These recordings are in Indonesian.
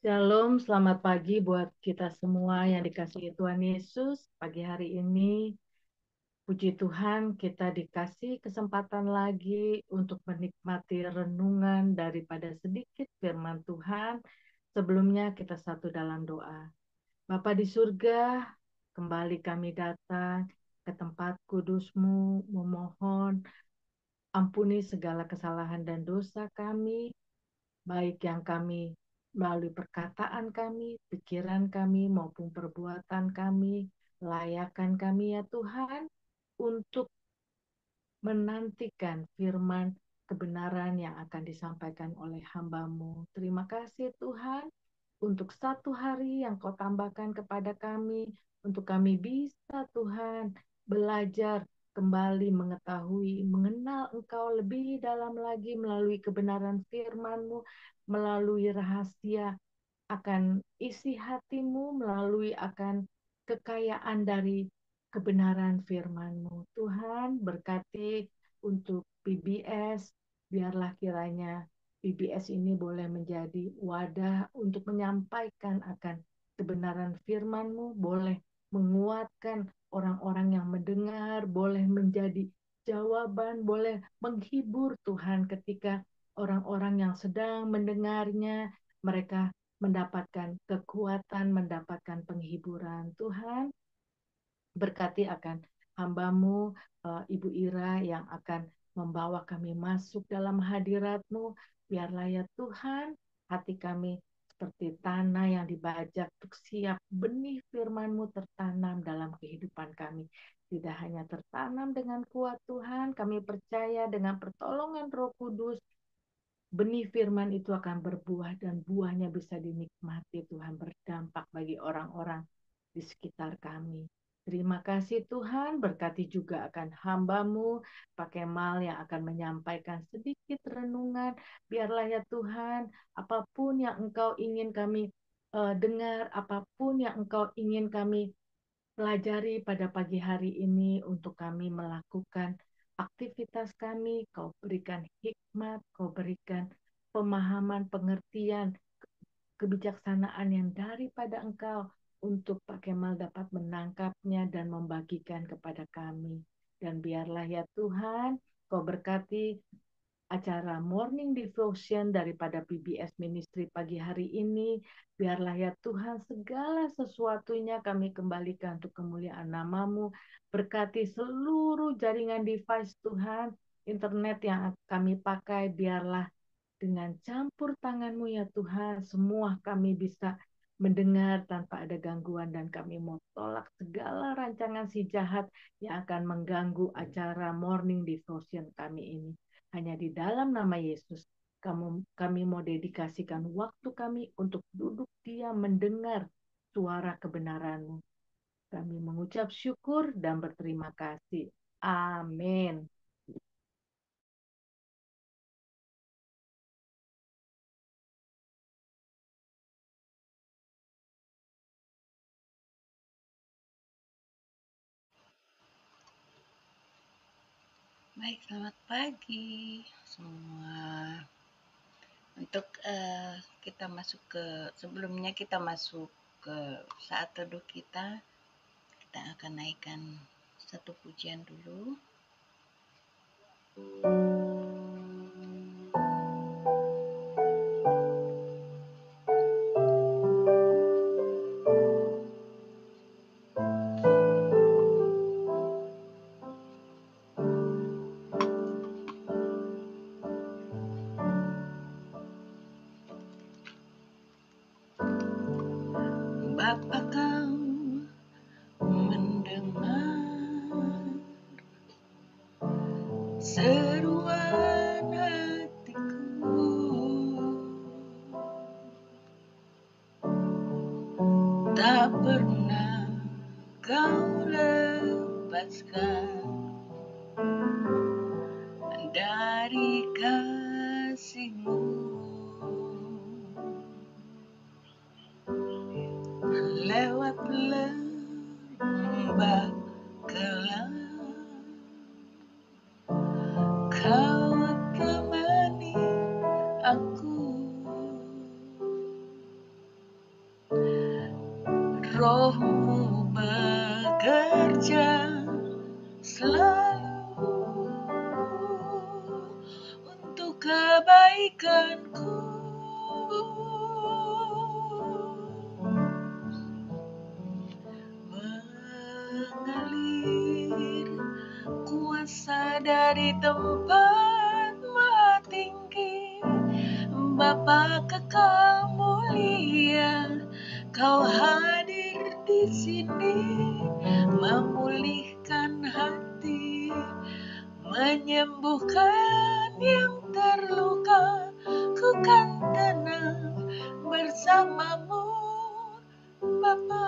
Shalom, selamat pagi buat kita semua yang dikasihi Tuhan Yesus. Pagi hari ini, puji Tuhan, kita dikasih kesempatan lagi untuk menikmati renungan daripada sedikit firman Tuhan. Sebelumnya kita satu dalam doa. Bapa di surga, kembali kami datang ke tempat kudus-Mu, memohon ampuni segala kesalahan dan dosa kami, baik yang kami melalui perkataan kami, pikiran kami, maupun perbuatan kami. Layakan kami ya Tuhan untuk menantikan firman kebenaran yang akan disampaikan oleh hamba-Mu. Terima kasih Tuhan untuk satu hari yang Kau tambahkan kepada kami, untuk kami bisa Tuhan belajar kembali mengetahui, mengenal Engkau lebih dalam lagi melalui kebenaran firman-Mu, melalui rahasia akan isi hatimu, melalui akan kekayaan dari kebenaran firman-Mu. Tuhan, berkati untuk PBS, biarlah kiranya PBS ini boleh menjadi wadah untuk menyampaikan akan kebenaran firman-Mu, boleh menguatkan orang-orang yang mendengar, boleh menjadi jawaban, boleh menghibur Tuhan ketika orang-orang yang sedang mendengarnya, mereka mendapatkan kekuatan, mendapatkan penghiburan. Tuhan, berkati akan hamba-Mu, Ibu Ira yang akan membawa kami masuk dalam hadirat-Mu. Biarlah ya Tuhan, hati kami seperti tanah yang dibajak untuk siap benih firman-Mu tertanam dalam kehidupan kami. Tidak hanya tertanam dengan kuat Tuhan, kami percaya dengan pertolongan Roh Kudus, benih firman itu akan berbuah dan buahnya bisa dinikmati Tuhan, berdampak bagi orang-orang di sekitar kami. Terima kasih Tuhan, berkati juga akan hamba-Mu, Pak Kemal yang akan menyampaikan sedikit renungan. Biarlah ya Tuhan, apapun yang Engkau ingin kami dengar, apapun yang Engkau ingin kami pelajari pada pagi hari ini untuk kami melakukan aktivitas kami, Kau berikan hikmat, Kau berikan pemahaman, pengertian, kebijaksanaan yang daripada Engkau untuk Pak Kemal dapat menangkapnya dan membagikan kepada kami. Dan biarlah ya Tuhan, Kau berkati acara Morning Devotion daripada PBS Ministry pagi hari ini. Biarlah ya Tuhan segala sesuatunya kami kembalikan untuk kemuliaan nama-Mu. Berkati seluruh jaringan device Tuhan, internet yang kami pakai, biarlah dengan campur tangan-Mu ya Tuhan, semua kami bisa mendengar tanpa ada gangguan, dan kami mau tolak segala rancangan si jahat yang akan mengganggu acara Morning Devotion kami ini. Hanya di dalam nama Yesus, kami mau dedikasikan waktu kami untuk duduk diam mendengar suara kebenaran-Mu. Kami mengucap syukur dan berterima kasih. Amin. Baik, selamat pagi semua. Untuk kita masuk ke sebelumnya kita masuk ke saat teduh kita akan naikkan satu pujian dulu. Bapa, Kau mendengar seruan hatiku, tak pernah Kau lepaskan dari kasih-Mu. Lewat lembah gelap, Kau temani aku. Roh-Mu bekerja selalu untuk kebaikanku. Mengalir kuasa dari tempat Maha Tinggi, Bapa kekal mulia, Kau hadir di sini, memulihkan hati, menyembuhkan yang terluka. Ku kan tenang bersamamu, Bapa.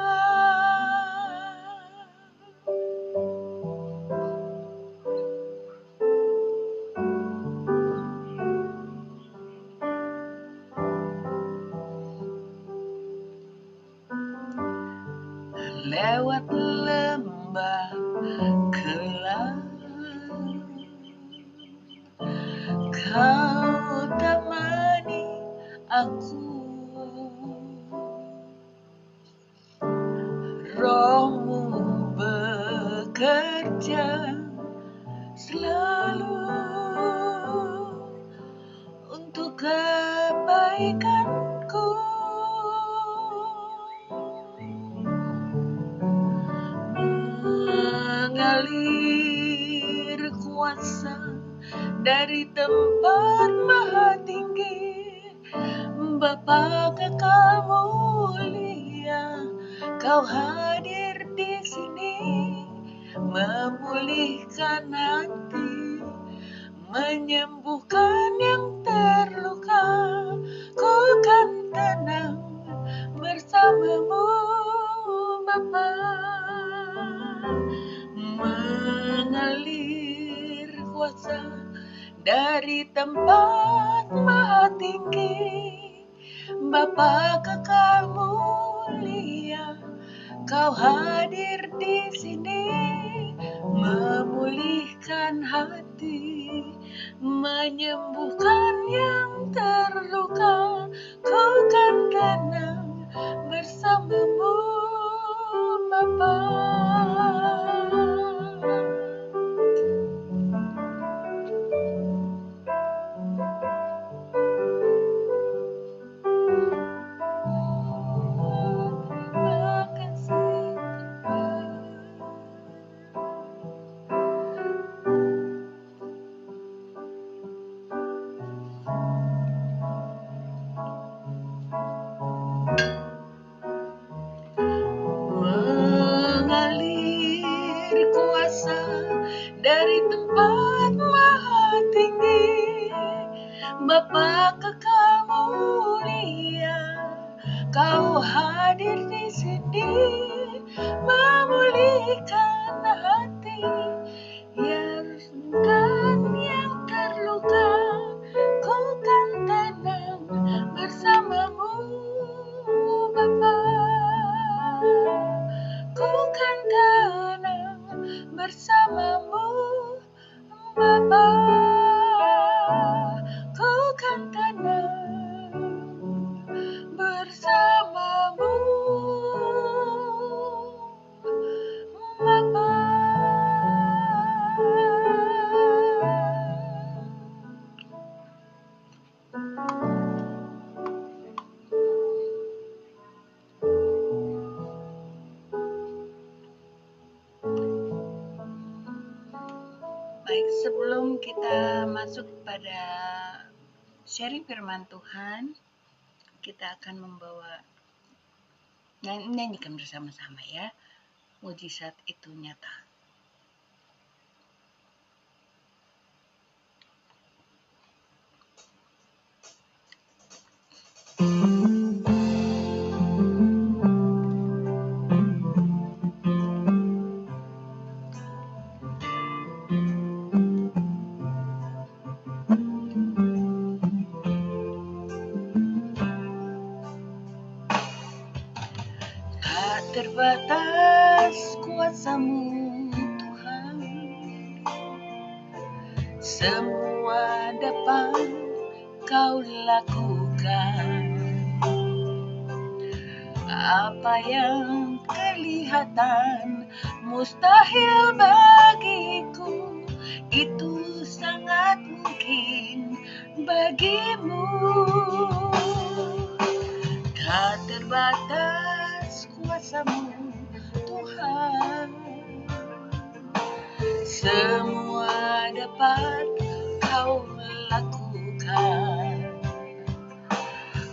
Lewat lembah gelap, Kau temani aku. Roh-Mu bekerja selalu untuk kebaikanku. Mengalir kuasa dari tempat Maha Tinggi, Bapa kekal mulia, Kau hadir di sini, memulihkan hati, menyembuhkan yang terluka. Ku kan tenang bersamamu, Bapa. Mengalir kuasa dari tempat Maha Tinggi, Bapa kekal mulia, Kau hadir di sini, memulihkan hati, menyembuhkan yang terluka. Ku kan tenang bersamamu, Bapa. Terima kasih mengalir kuasa dari tempat Maha Tinggi, Bapa kekal mulia, Kau hadir di sini, memulihkan hati yang terluka. Ku kan tenang bersamamu, Bapa. Ku kan tenang bersamamu, Bapa. Ku kan tenang bersamamu, Bapa. Baik, sebelum kita masuk pada sharing firman Tuhan, kita akan membawa nyanyikan bersama-sama ya. Mujizat itu nyata. Tak terbatas kuasa-Mu Tuhan, semua dapat Kau lakukan. Apa yang kelihatan mustahil bagiku, itu sangat mungkin bagimu. Tak terbatas kuasamu, Tuhan. Semua dapat kau lakukan.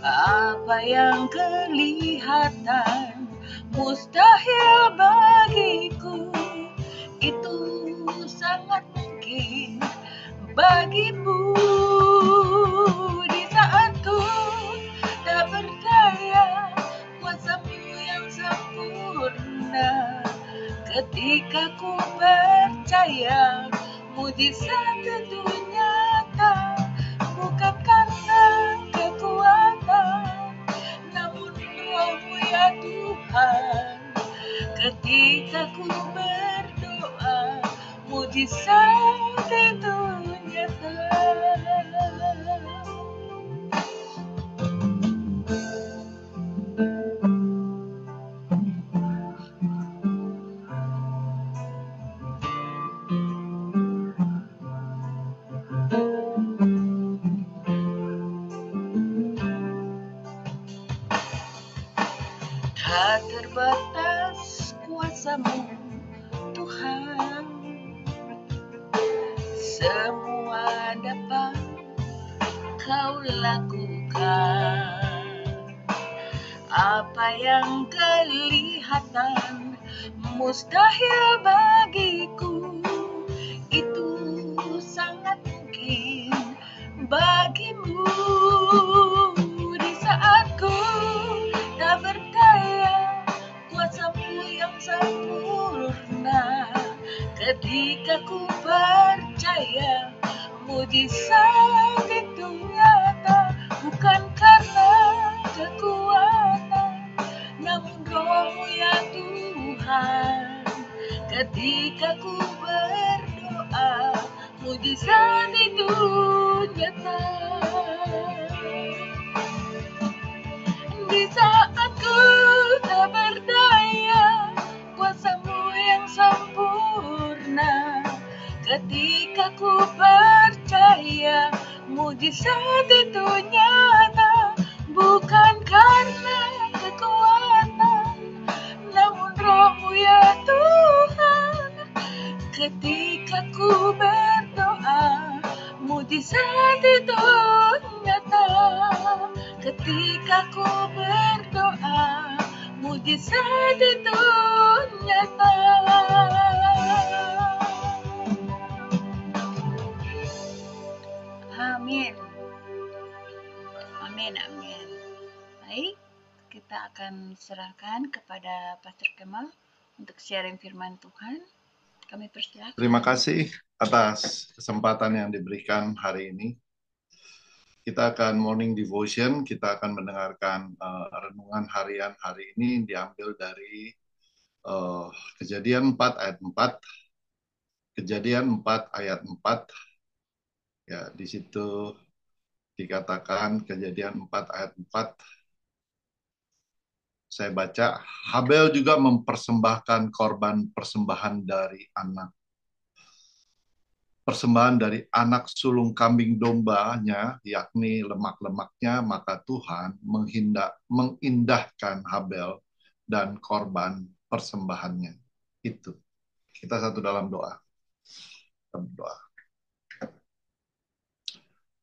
Apa yang kelihatan mustahil bagiku, itu sangat mungkin bagimu. Di saat ku tak berdaya, kuasamu yang sempurna. Ketika ku percaya, mujizat itu nyata. Bukan karena kekuatan, namun Roh-Mu ya Tuhan. Ketika ku berdoa, mujizat itu nyata. Tak terbatas kuasamu, Tuhan. Semua dapat kau lakukan. Apa yang kelihatan mustahil bagiku, itu sangat mungkin bagimu. Di saat ku tak berdaya, kuasamu yang sempurna. Ketika ku percaya, mujizat itu nyata. Bukan karena kekuatan, namun Roh-Mu ya Tuhan. Ketika ku berdoa, mujizat itu nyata. Di saat ku tak berdaya, kuasamu yang sempurna. Ketika ku percaya, mujizat itu nyata. Bukan karena kekuatan, namun Roh-Mu ya Tuhan. Ketika ku berdoa, mujizat itu nyata. Ketika ku berdoa, mujizat itu nyata. Amin. Amin, amin. Baik, kita akan serahkan kepada Pastor Kemal untuk sharing firman Tuhan. Kami persilakan. Terima kasih atas kesempatan yang diberikan hari ini. Kita akan morning devotion, kita akan mendengarkan renungan harian hari ini diambil dari Kejadian 4 ayat 4. Kejadian 4 ayat 4. Ya, di situ dikatakan Kejadian 4 ayat 4. Saya baca, Habel juga mempersembahkan korban persembahan dari anak. Persembahan dari anak sulung kambing dombanya, yakni lemak-lemaknya, maka Tuhan mengindahkan Habel dan korban persembahannya. Itu. Kita satu dalam doa. Berdoa.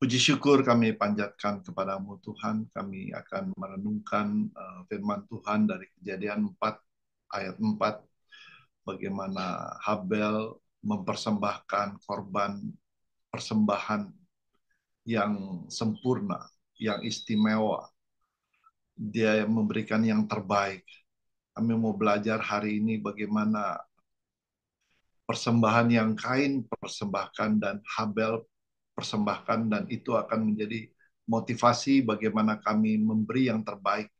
Puji syukur kami panjatkan kepadamu Tuhan. Kami akan merenungkan firman Tuhan dari Kejadian 4 ayat 4. Bagaimana Habel mempersembahkan korban persembahan yang sempurna, yang istimewa. Dia memberikan yang terbaik. Kami mau belajar hari ini bagaimana persembahan yang Kain persembahkan dan Habel persembahkan, dan itu akan menjadi motivasi bagaimana kami memberi yang terbaik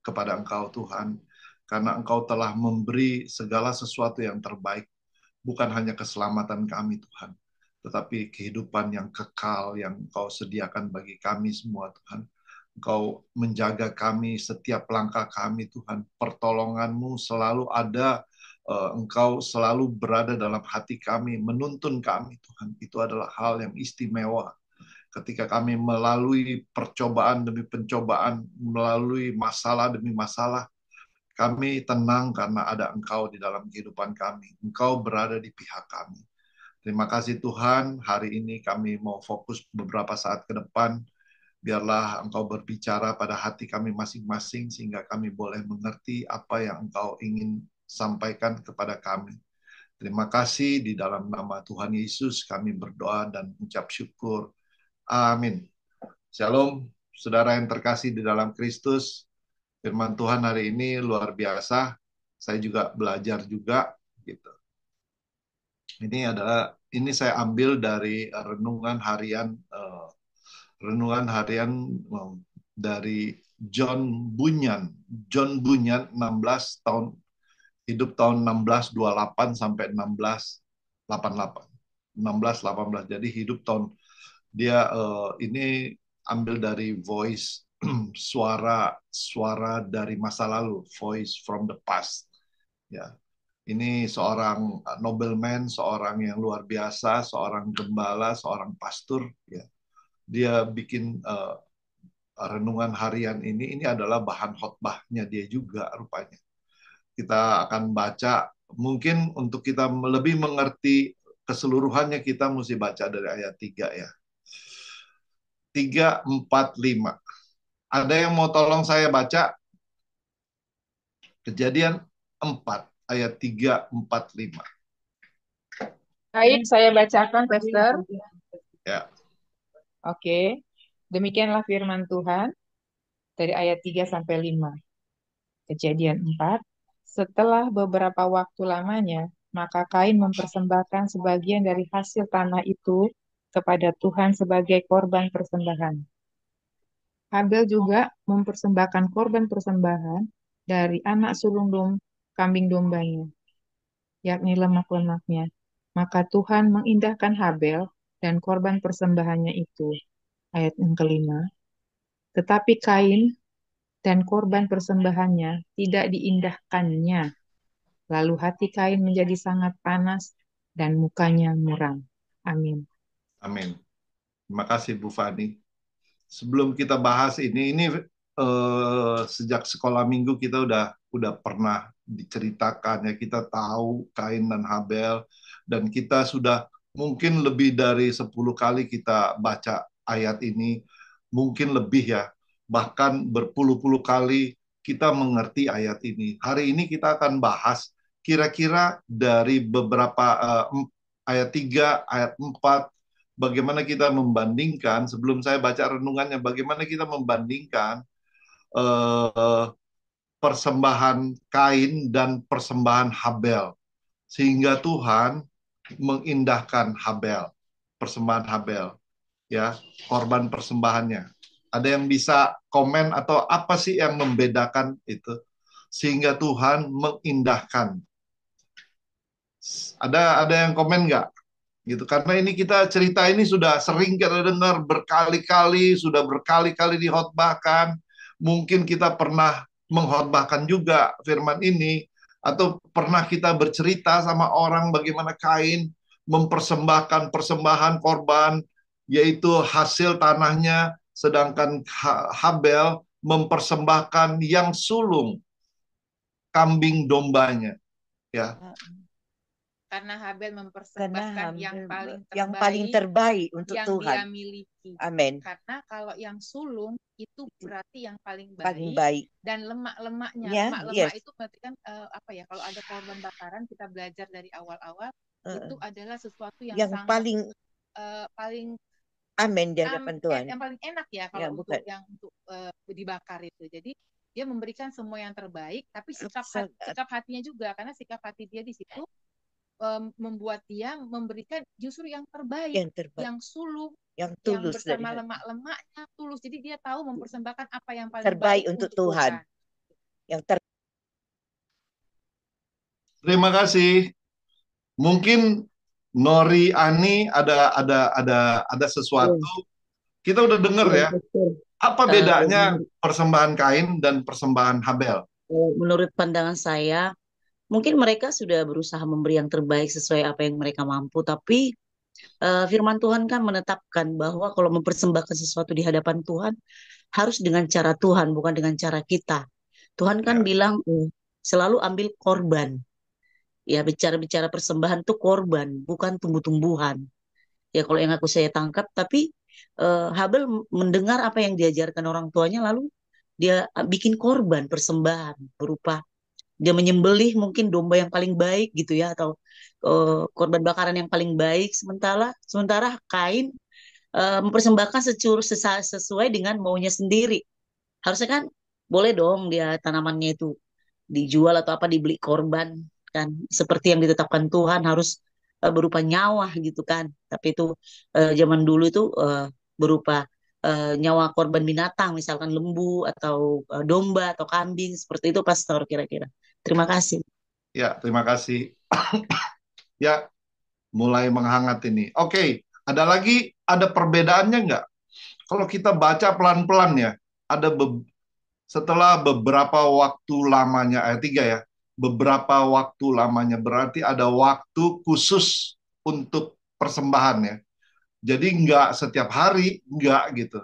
kepada Engkau Tuhan. Karena Engkau telah memberi segala sesuatu yang terbaik. Bukan hanya keselamatan kami Tuhan, tetapi kehidupan yang kekal yang Engkau sediakan bagi kami semua Tuhan. Engkau menjaga kami setiap langkah kami, Tuhan. Pertolongan-Mu selalu ada, Engkau selalu berada dalam hati kami, menuntun kami, Tuhan. Itu adalah hal yang istimewa. Ketika kami melalui percobaan demi pencobaan, melalui masalah demi masalah, kami tenang karena ada Engkau di dalam kehidupan kami. Engkau berada di pihak kami. Terima kasih Tuhan, hari ini kami mau fokus beberapa saat ke depan. Biarlah Engkau berbicara pada hati kami masing-masing sehingga kami boleh mengerti apa yang Engkau ingin sampaikan kepada kami. Terima kasih di dalam nama Tuhan Yesus kami berdoa dan ucap syukur. Amin. Shalom, saudara yang terkasih di dalam Kristus. Firman Tuhan hari ini luar biasa. Saya juga belajar juga gitu. Ini saya ambil dari renungan harian dari John Bunyan. John Bunyan 16 tahun hidup tahun 1628 sampai 1688. 1618. Jadi hidup tahun dia ini ambil dari voice suara dari masa lalu, voice from the past. Ya. Ini seorang nobleman, seorang yang luar biasa, seorang gembala, seorang pastor. Ya. Dia bikin renungan harian ini adalah bahan khotbahnya dia juga rupanya. Kita akan baca, mungkin untuk kita lebih mengerti keseluruhannya kita mesti baca dari ayat 3 ya. 3, 4, 5. Ada yang mau tolong saya baca? Kejadian 4, ayat 3, 4, 5. Baik, saya bacakan, Pastor. Ya. Oke, demikianlah firman Tuhan dari ayat 3 sampai 5. Kejadian 4. Setelah beberapa waktu lamanya, maka Kain mempersembahkan sebagian dari hasil tanah itu kepada Tuhan sebagai korban persembahan. Habel juga mempersembahkan korban persembahan dari anak sulung kambing dombanya, yakni lemak-lemaknya. Maka Tuhan mengindahkan Habel dan korban persembahannya itu. Ayat yang kelima. Tetapi Kain dan korban persembahannya tidak diindahkannya. Lalu hati Kain menjadi sangat panas dan mukanya muram. Amin. Amin. Terima kasih Bu Fani. Sebelum kita bahas ini sejak sekolah minggu kita udah pernah diceritakan ya, kita tahu Kain dan Habel, dan kita sudah mungkin lebih dari 10 kali kita baca ayat ini, mungkin lebih ya, bahkan berpuluh-puluh kali kita mengerti ayat ini. Hari ini kita akan bahas kira-kira dari beberapa ayat 3, ayat 4, bagaimana kita membandingkan, sebelum saya baca renungannya, bagaimana kita membandingkan persembahan Kain dan persembahan Habel. Sehingga Tuhan mengindahkan Habel, persembahan Habel, ya, korban persembahannya. Ada yang bisa komen atau apa sih yang membedakan itu? Sehingga Tuhan mengindahkan. Ada yang komen nggak? Gitu, karena ini kita cerita ini sudah sering kita dengar berkali-kali, sudah berkali-kali dihotbahkan. Mungkin kita pernah menghotbahkan juga firman ini, atau pernah kita bercerita sama orang bagaimana Kain mempersembahkan persembahan korban, yaitu hasil tanahnya, sedangkan Habel mempersembahkan yang sulung, kambing dombanya. Ya. Karena Habel mempersembahkan yang paling terbaik untuk yang Tuhan. dia miliki. Amin. Karena kalau yang sulung itu berarti yang paling Paling baik. Dan lemak-lemaknya, Ya, lemak-lemak itu berarti kan apa ya? Kalau ada korban bakaran, kita belajar dari awal-awal itu adalah sesuatu yang sangat paling amin di hadapan Tuhan. Yang paling enak ya kalau untuk dibakar itu. Jadi dia memberikan semua yang terbaik, tapi sikap hatinya juga, karena sikap hati dia di situ membuat dia memberikan justru yang terbaik, yang sulung, yang tulus, yang bersama lemak-lemaknya tulus. Jadi dia tahu mempersembahkan apa yang paling terbaik untuk Tuhan. Terima kasih. Mungkin Nori, Ani ada sesuatu. Kita udah dengar ya. Apa Eh, bedanya persembahan Kain dan persembahan Habel? menurut pandangan saya, mungkin mereka sudah berusaha memberi yang terbaik sesuai apa yang mereka mampu, tapi firman Tuhan kan menetapkan bahwa kalau mempersembahkan sesuatu di hadapan Tuhan harus dengan cara Tuhan, bukan dengan cara kita. Tuhan kan Ya, bilang selalu ambil korban. Ya, bicara-bicara persembahan tuh korban, bukan tumbuh-tumbuhan. Ya, kalau yang saya tangkap, tapi Habel mendengar apa yang diajarkan orang tuanya, lalu dia bikin korban persembahan berupa dia menyembelih mungkin domba yang paling baik gitu ya, atau korban bakaran yang paling baik. Sementara Kain mempersembahkan sesuai dengan maunya sendiri. Harusnya kan boleh dong dia tanamannya itu dijual atau apa, dibeli korban kan, seperti yang ditetapkan Tuhan harus berupa nyawa gitu kan. Tapi itu zaman dulu itu berupa nyawa korban binatang, misalkan lembu atau domba atau kambing, seperti itu Pastor kira-kira. Terima kasih. ya, terima kasih. Ya, mulai menghangat ini. Oke, ada perbedaannya nggak? Kalau kita baca pelan-pelan ya, setelah beberapa waktu lamanya, ayat 3 ya, beberapa waktu lamanya berarti ada waktu khusus untuk persembahan ya. Jadi nggak setiap hari, nggak gitu.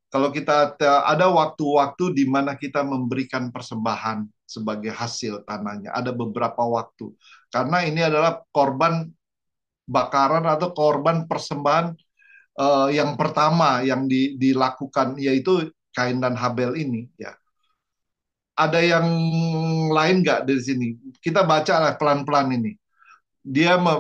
Kalau kita ada waktu-waktu di mana kita memberikan persembahan sebagai hasil tanahnya, ada beberapa waktu. Karena ini adalah korban bakaran atau korban persembahan yang pertama yang dilakukan, yaitu Kain dan Habel ini. Ya, ada yang lain nggak dari sini? Kita baca lah pelan-pelan ini.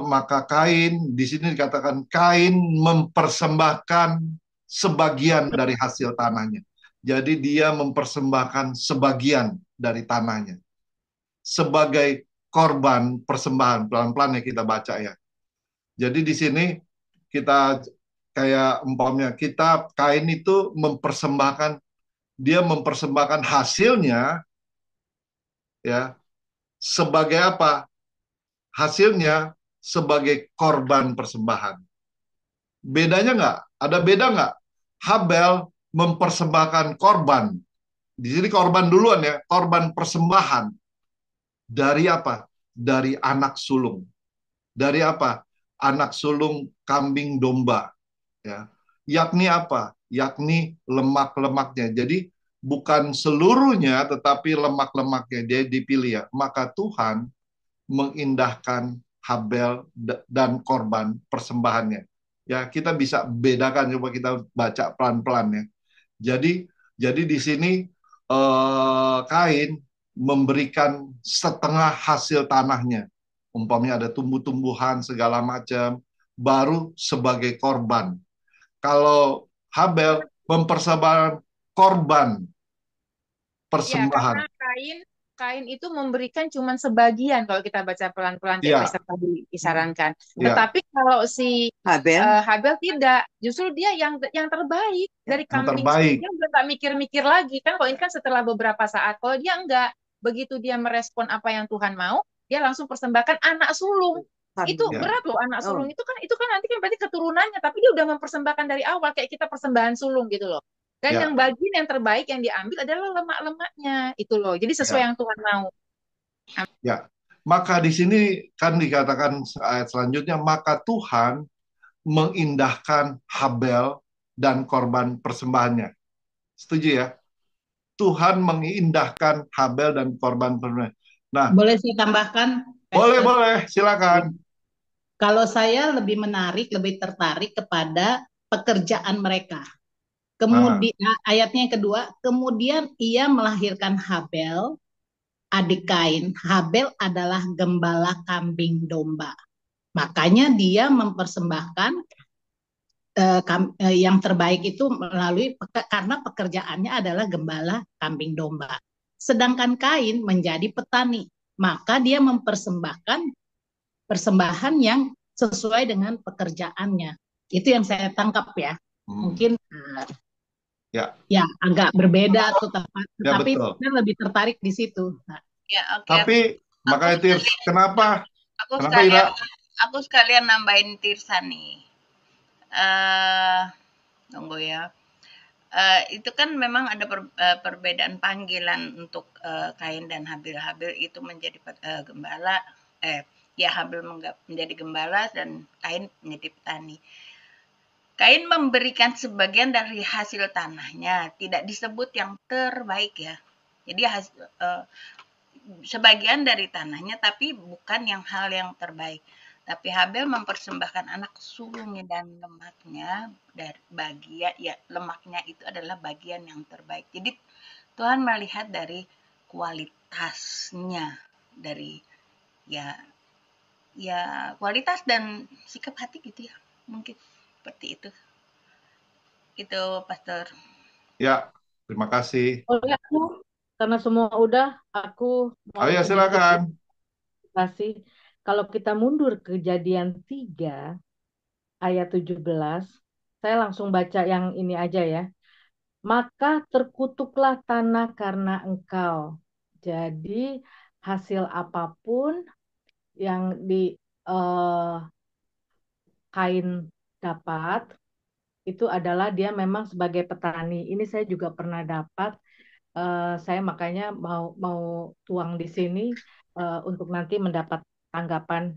Maka Kain, di sini dikatakan Kain mempersembahkan sebagian dari hasil tanahnya. Jadi dia mempersembahkan sebagian dari tanahnya sebagai korban persembahan. Pelan-pelan ya kita baca ya. Jadi di sini kita kayak umpamanya Kain itu dia mempersembahkan hasilnya ya sebagai apa? Hasilnya sebagai korban persembahan. Bedanya nggak? Ada beda nggak? Habel mempersembahkan korban. Di sini korban duluan ya, korban persembahan. Dari apa? Dari anak sulung. Dari apa? Anak sulung kambing domba. Ya. Yakni apa? Yakni lemak-lemaknya. Jadi bukan seluruhnya, tetapi lemak-lemaknya dia dipilih ya. Maka Tuhan mengindahkan Habel dan korban persembahannya. Ya, kita bisa bedakan, coba kita baca pelan-pelan ya. Jadi di sini Kain memberikan setengah hasil tanahnya. Umpamanya ada tumbuh-tumbuhan segala macam, baru sebagai korban. Kalau Habel mempersembahkan korban Ya, persembahan. karena Kain itu memberikan cuma sebagian kalau kita baca pelan-pelan kayak Ya, Pastor tadi disarankan. ya, Tetapi kalau si Habel, Habel tidak, justru dia yang terbaik dari yang kambing. terbaik. Dia udah nggak mikir-mikir lagi kan. Kalau ini kan setelah beberapa saat. Kalau dia enggak, begitu dia merespon apa yang Tuhan mau, dia langsung persembahkan anak sulung. Itu Ya, berat loh, anak oh, sulung itu kan nanti kan berarti keturunannya, tapi dia udah mempersembahkan dari awal kayak kita persembahan sulung gitu loh. Dan ya, yang bagian yang terbaik yang diambil adalah lemak-lemaknya itu loh. Jadi sesuai ya, yang Tuhan mau. ya. Maka di sini kan dikatakan ayat selanjutnya, maka Tuhan mengindahkan Habel dan korban persembahannya. Setuju ya? Tuhan mengindahkan Habel dan korban persembahan. Nah, Boleh saya tambahkan, boleh, Pastor? boleh, silakan. Kalau saya lebih tertarik kepada pekerjaan mereka. Kemudian ayatnya yang kedua, kemudian ia melahirkan Habel, adik Kain. Habel adalah gembala kambing domba. Makanya dia mempersembahkan yang terbaik itu karena pekerjaannya adalah gembala kambing domba. Sedangkan Kain menjadi petani, maka dia mempersembahkan persembahan yang sesuai dengan pekerjaannya. Itu yang saya tangkap ya. Mungkin ya agak berbeda atau tapi betul. saya lebih tertarik di situ. Ya, oke. Tapi makanya Tirs, kenapa Aku sekalian nambahin Tirsa nih. Tunggu ya. Itu kan memang ada perbedaan panggilan untuk Kain dan Habil. Habil itu menjadi gembala, ya Habil menjadi gembala dan Kain menjadi petani. Kain memberikan sebagian dari hasil tanahnya, tidak disebut yang terbaik ya. Jadi sebagian dari tanahnya, tapi bukan hal yang terbaik. Tapi Habel mempersembahkan anak sulungnya dan lemaknya dari bagian, ya lemaknya itu adalah bagian yang terbaik. Jadi Tuhan melihat dari kualitasnya, dari ya kualitas dan sikap hati gitu ya, mungkin seperti itu. Itu Pastor. Ya, terima kasih. Oleh aku, karena semua udah, aku mau Ayo sedikit silakan. kasih. Kalau kita mundur ke Kejadian 3 ayat 17, saya langsung baca yang ini aja ya. Maka terkutuklah tanah karena engkau. Jadi hasil apapun yang di Kain dapat itu adalah dia memang sebagai petani. Ini saya juga pernah dapat. Saya makanya mau tuang di sini untuk nanti mendapat tanggapan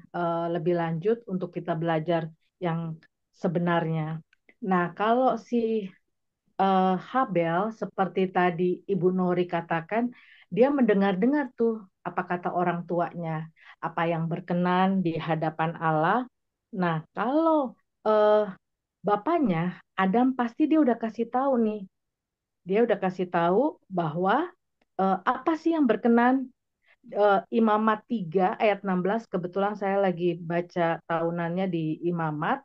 lebih lanjut untuk kita belajar yang sebenarnya. Nah, kalau si Habel seperti tadi Ibu Nori katakan, dia mendengar-dengar tuh apa kata orang tuanya, apa yang berkenan di hadapan Allah. Nah, kalau eh, bapaknya Adam pasti dia udah kasih tahu nih, dia udah kasih tahu bahwa apa sih yang berkenan. Imamat 3 ayat 16, kebetulan saya lagi baca tahunannya di Imamat.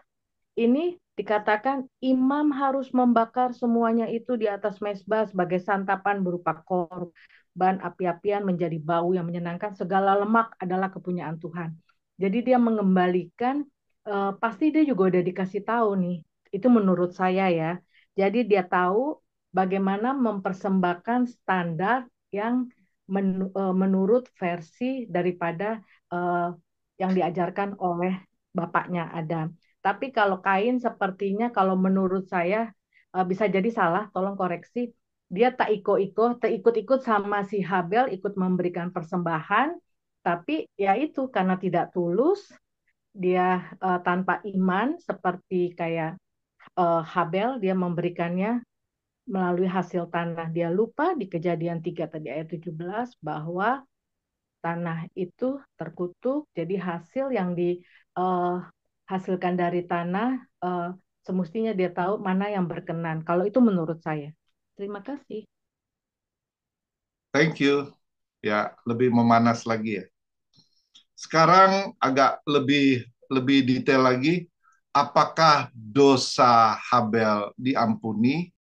Ini dikatakan imam harus membakar semuanya itu di atas mezbah sebagai santapan berupa korban api-apian menjadi bau yang menyenangkan. Segala lemak adalah kepunyaan Tuhan. Jadi dia mengembalikan, pasti dia juga udah dikasih tahu nih. Itu menurut saya ya. Jadi dia tahu bagaimana mempersembahkan standar yang menurut versi daripada yang diajarkan oleh bapaknya Adam. Tapi kalau Kain sepertinya kalau menurut saya bisa jadi salah, tolong koreksi. Dia tak ikut-ikut sama si Habel ikut memberikan persembahan, tapi ya itu karena tidak tulus, dia tanpa iman seperti kayak Habel dia memberikannya melalui hasil tanah. Dia lupa di Kejadian 3 tadi ayat 17 bahwa tanah itu terkutuk, jadi hasil yang dihasilkan dari tanah semestinya dia tahu mana yang berkenan. Kalau itu menurut saya. Terima kasih. Thank you. Ya, lebih memanas lagi ya. Sekarang agak lebih detail lagi. Apakah dosa Habel diampuni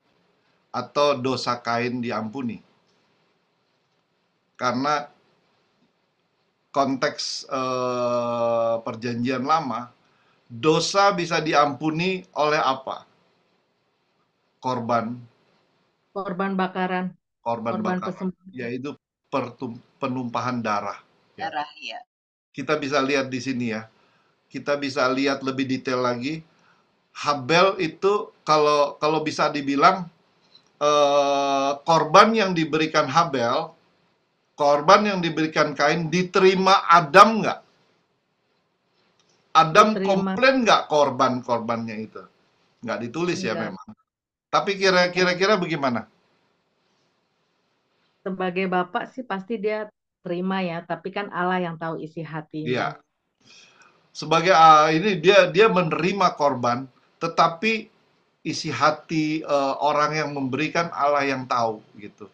atau dosa Kain diampuni? Karena konteks perjanjian lama, dosa bisa diampuni oleh apa? Korban Bakaran, korban bakaran, persembahan. yaitu penumpahan darah. Darah, ya. Kita bisa lihat di sini ya. Kita bisa lihat lebih detail lagi. Habel itu kalau bisa dibilang korban yang diberikan Habel, korban yang diberikan Kain diterima Adam nggak? Adam Diterima. komplain nggak korbannya itu? Nggak ditulis ya Enggak. memang. Tapi kira-kira bagaimana? Sebagai bapak sih pasti dia terima ya, tapi kan Allah yang tahu isi hatinya. Iya. Sebagai ini dia menerima korban, tetapi isi hati orang yang memberikan Allah yang tahu gitu.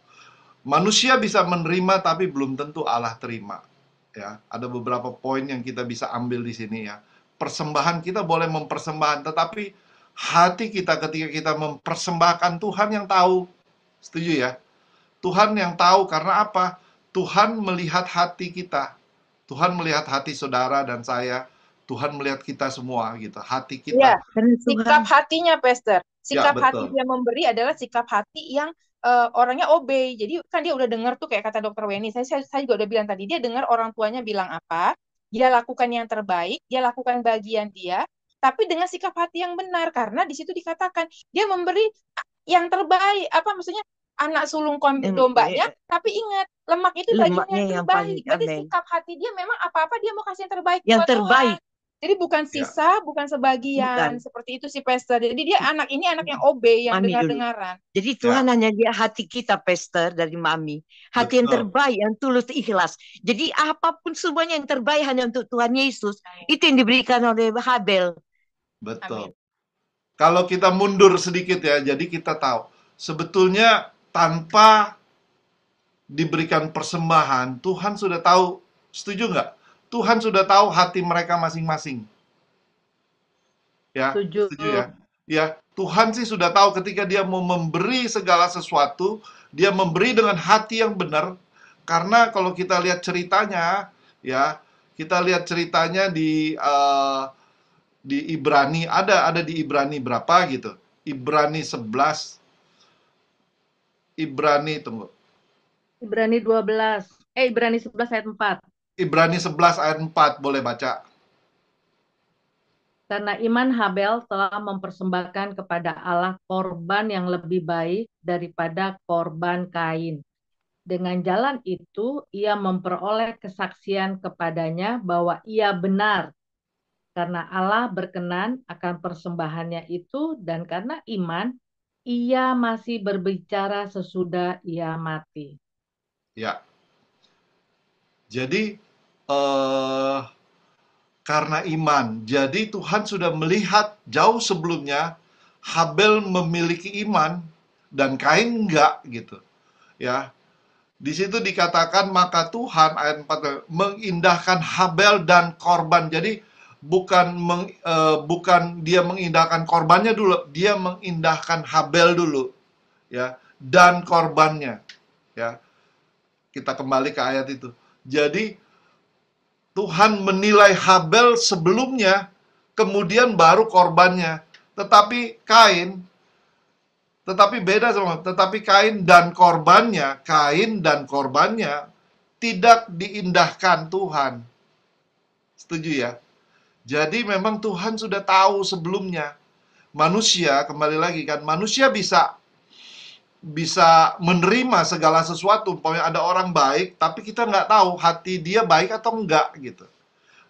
Manusia bisa menerima tapi belum tentu Allah terima. Ya, ada beberapa poin yang kita bisa ambil di sini ya. Persembahan kita boleh mempersembahkan, tetapi hati kita ketika kita mempersembahkan Tuhan yang tahu. Setuju ya? Tuhan yang tahu karena apa? Tuhan melihat hati kita. Tuhan melihat hati saudara dan saya. Tuhan melihat kita semua gitu. Hati kita. Iya, dan sikap hatinya, Pastor. Sikap Ya, hati betul. dia memberi adalah sikap hati yang orangnya obey. Jadi kan dia udah dengar tuh kayak kata Dokter Weni. Saya juga udah bilang tadi, dia dengar orang tuanya bilang apa, dia lakukan yang terbaik, dia lakukan bagian dia, tapi dengan sikap hati yang benar. Karena di situ dikatakan dia memberi yang terbaik. Apa maksudnya? Anak sulung dombanya, tapi ingat, lemak itu bagian Lemaknya yang yang paling, terbaik. Berarti amin. sikap hati dia memang apa-apa dia mau kasih yang terbaik Yang buat Tuhan. terbaik. Jadi bukan Ya. sisa, bukan sebagian. Bukan. Seperti itu si Pastor. Jadi dia anak ini anak yang obey, yang Mami dulu. dengar-dengaran. Jadi Tuhan hanya lihat hati kita, Pastor, dari Mami. Hati yang Betul. terbaik, yang tulus, ikhlas. Jadi apapun semuanya yang terbaik hanya untuk Tuhan Yesus. Itu yang diberikan oleh Habel. Betul. Amin. Kalau kita mundur sedikit ya, jadi kita tahu sebetulnya tanpa diberikan persembahan, Tuhan sudah tahu. Setuju nggak? Tuhan sudah tahu hati mereka masing-masing. Ya, Setuju. setuju ya. Ya, Tuhan sih sudah tahu ketika dia mau memberi segala sesuatu, dia memberi dengan hati yang benar. Karena kalau kita lihat ceritanya, ya, kita lihat ceritanya di Ibrani, ada di Ibrani berapa gitu? Ibrani 11. Ibrani, tunggu. Ibrani 12. Ibrani 11 ayat 4. Ibrani 11 ayat 4, boleh baca. Karena iman Habel telah mempersembahkan kepada Allah korban yang lebih baik daripada korban Kain. Dengan jalan itu, ia memperoleh kesaksian kepadanya bahwa ia benar. Karena Allah berkenan akan persembahannya itu, dan karena iman, ia masih berbicara sesudah ia mati. Ya. Jadi, karena iman. Jadi Tuhan sudah melihat jauh sebelumnya Habel memiliki iman dan Kain enggak gitu. Ya. Di situ dikatakan maka Tuhan ayat 4 mengindahkan Habel dan korban. Jadi bukan dia mengindahkan korbannya dulu, dia mengindahkan Habel dulu. Ya, dan korbannya. Ya. Kita kembali ke ayat itu. Jadi Tuhan menilai Habel sebelumnya, kemudian baru korbannya. Tetapi beda sama, tetapi Kain dan korbannya tidak diindahkan Tuhan. Setuju ya? Jadi memang Tuhan sudah tahu sebelumnya. Manusia, kembali lagi kan, manusia bisa menerima segala sesuatu. Umpamanya ada orang baik, tapi kita nggak tahu hati dia baik atau enggak gitu.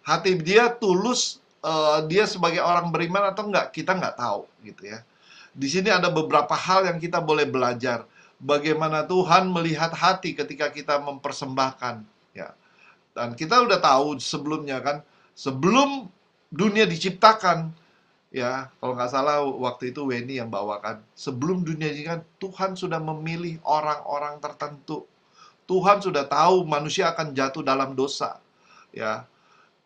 Hati dia tulus, dia sebagai orang beriman atau enggak, kita nggak tahu gitu ya. Di sini ada beberapa hal yang kita boleh belajar. Bagaimana Tuhan melihat hati ketika kita mempersembahkan ya. Dan kita udah tahu sebelumnya kan, sebelum dunia diciptakan, ya, kalau nggak salah waktu itu Weni yang bawakan. Sebelum dunia ini kan Tuhan sudah memilih orang-orang tertentu. Tuhan sudah tahu manusia akan jatuh dalam dosa. Ya.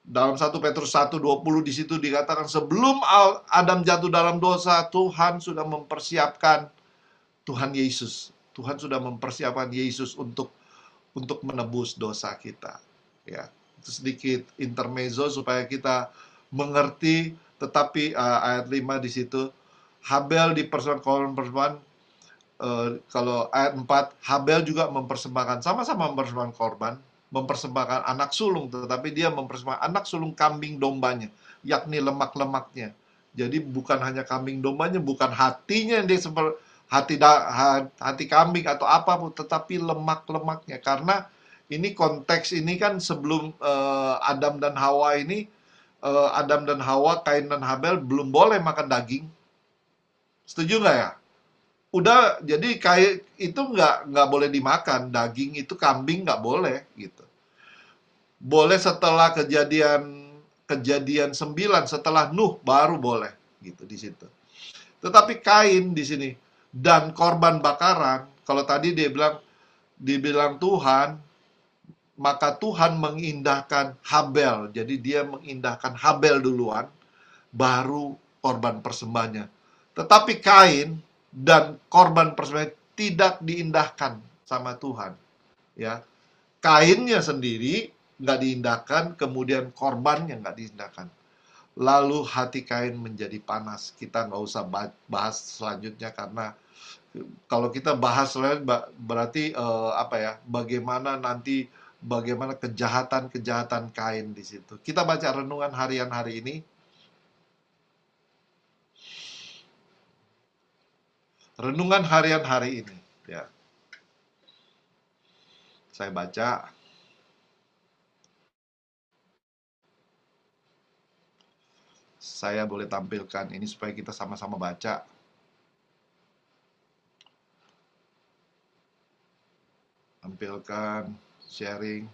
Dalam 1 Petrus 1:20 di situ dikatakan sebelum Adam jatuh dalam dosa, Tuhan sudah mempersiapkan Tuhan Yesus. Tuhan sudah mempersiapkan Yesus untuk menebus dosa kita. Ya. Itu sedikit intermezzo supaya kita mengerti. Tetapi ayat 5 di situ, Habel dipersembahkan, kalau ayat 4, Habel juga mempersembahkan, sama-sama mempersembahkan korban, mempersembahkan anak sulung, tetapi dia mempersembahkan anak sulung kambing dombanya, yakni lemak-lemaknya. Jadi bukan hanya kambing dombanya, bukan hatinya yang dia hati kambing atau apapun, tetapi lemak-lemaknya. Karena ini konteks ini kan sebelum Adam dan Hawa ini, Adam dan Hawa, Kain dan Habel belum boleh makan daging. Setuju nggak ya? Udah, jadi Kain itu nggak boleh dimakan. Daging itu kambing nggak boleh gitu. Boleh setelah kejadian 9, setelah Nuh baru boleh gitu di situ. Tetapi Kain di sini dan korban bakaran, kalau tadi dibilang Tuhan, maka Tuhan mengindahkan Habel. Jadi dia mengindahkan Habel duluan, baru korban persembahannya. Tetapi Kain dan korban persembahan tidak diindahkan sama Tuhan. Ya, Kainnya sendiri nggak diindahkan, kemudian korbannya nggak diindahkan. Lalu hati Kain menjadi panas. Kita nggak usah bahas selanjutnya karena kalau kita bahas berarti bagaimana kejahatan Kain di situ. Kita baca renungan harian hari ini. Renungan harian hari ini, ya. Saya baca. Saya boleh tampilkan ini supaya kita sama-sama baca. Tampilkan, sharing.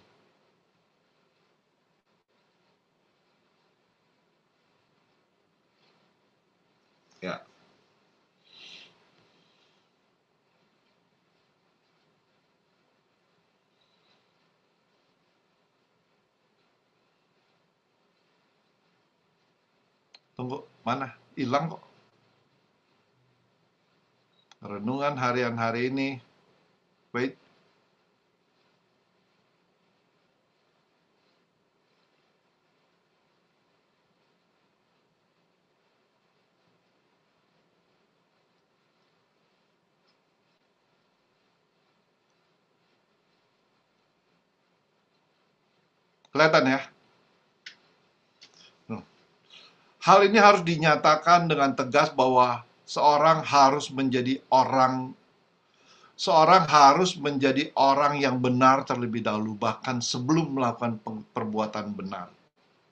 Ya. Tunggu, mana? Hilang kok. Renungan harian hari ini. Wait. Kelihatan ya? Hal ini harus dinyatakan dengan tegas bahwa seorang harus menjadi orang yang benar terlebih dahulu, bahkan sebelum melakukan perbuatan benar.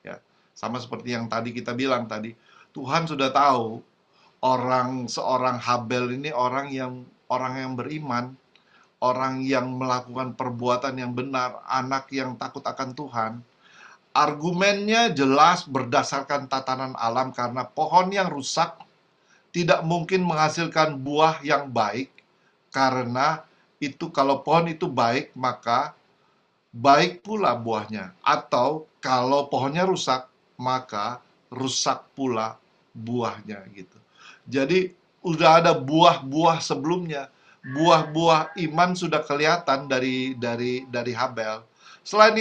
Ya, sama seperti yang tadi kita bilang tadi, Tuhan sudah tahu seorang Habel ini orang yang beriman, orang yang melakukan perbuatan yang benar, anak yang takut akan Tuhan. Argumennya jelas berdasarkan tatanan alam, karena pohon yang rusak tidak mungkin menghasilkan buah yang baik, karena itu kalau pohon itu baik, maka baik pula buahnya. Atau kalau pohonnya rusak, maka rusak pula buahnya gitu. Jadi udah ada buah-buah sebelumnya. Buah-buah iman sudah kelihatan dari Habel. Selain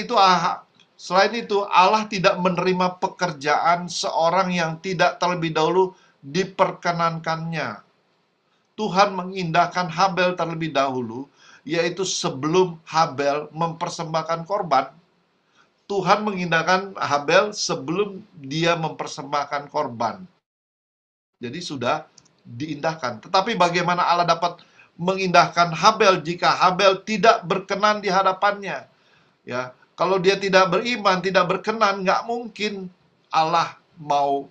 itu, Allah tidak menerima pekerjaan seorang yang tidak terlebih dahulu diperkenankannya. Tuhan mengindahkan Habel terlebih dahulu, yaitu sebelum Habel mempersembahkan korban. Tuhan mengindahkan Habel sebelum dia mempersembahkan korban. Jadi sudah diindahkan. Tetapi bagaimana Allah dapat mengindahkan Habel jika Habel tidak berkenan di hadapannya? Ya, kalau dia tidak beriman, tidak berkenan, nggak mungkin Allah mau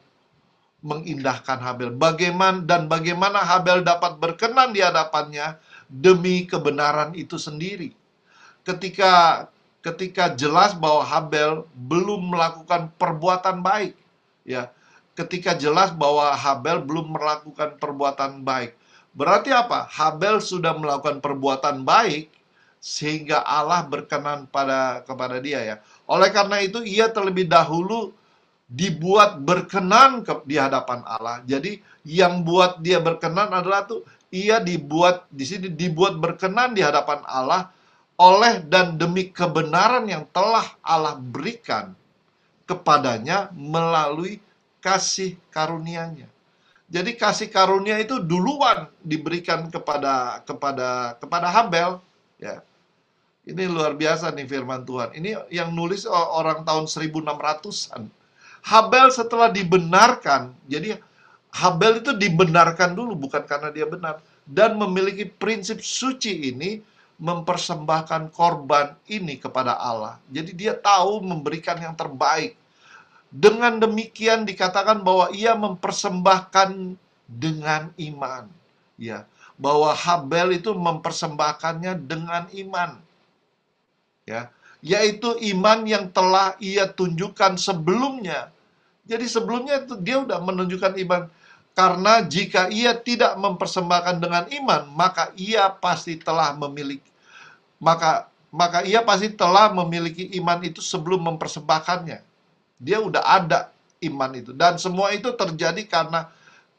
mengindahkan Habel. Bagaimana Habel dapat berkenan di hadapannya demi kebenaran itu sendiri. Ketika jelas bahwa Habel belum melakukan perbuatan baik, ya. Ketika jelas bahwa Habel belum melakukan perbuatan baik. Berarti apa? Habel sudah melakukan perbuatan baik sehingga Allah berkenan kepada dia, ya. Oleh karena itu ia terlebih dahulu dibuat berkenan di hadapan Allah. Jadi yang buat dia berkenan adalah ia dibuat berkenan di hadapan Allah oleh dan demi kebenaran yang telah Allah berikan kepadanya melalui kasih karunia-Nya. Jadi kasih karunia itu duluan diberikan kepada Habel, ya. Ini luar biasa nih firman Tuhan. Ini yang nulis orang tahun 1600-an. Habel setelah dibenarkan, jadi Habel itu dibenarkan dulu, bukan karena dia benar, dan memiliki prinsip suci ini, mempersembahkan korban ini kepada Allah. Jadi dia tahu memberikan yang terbaik. Dengan demikian dikatakan bahwa ia mempersembahkan dengan iman, ya, bahwa Habel itu mempersembahkannya dengan iman, ya, yaitu iman yang telah ia tunjukkan sebelumnya. Jadi sebelumnya itu dia udah menunjukkan iman. Karena jika ia tidak mempersembahkan dengan iman, maka ia pasti telah memiliki iman itu sebelum mempersembahkannya. Dia udah ada iman itu. Dan semua itu terjadi karena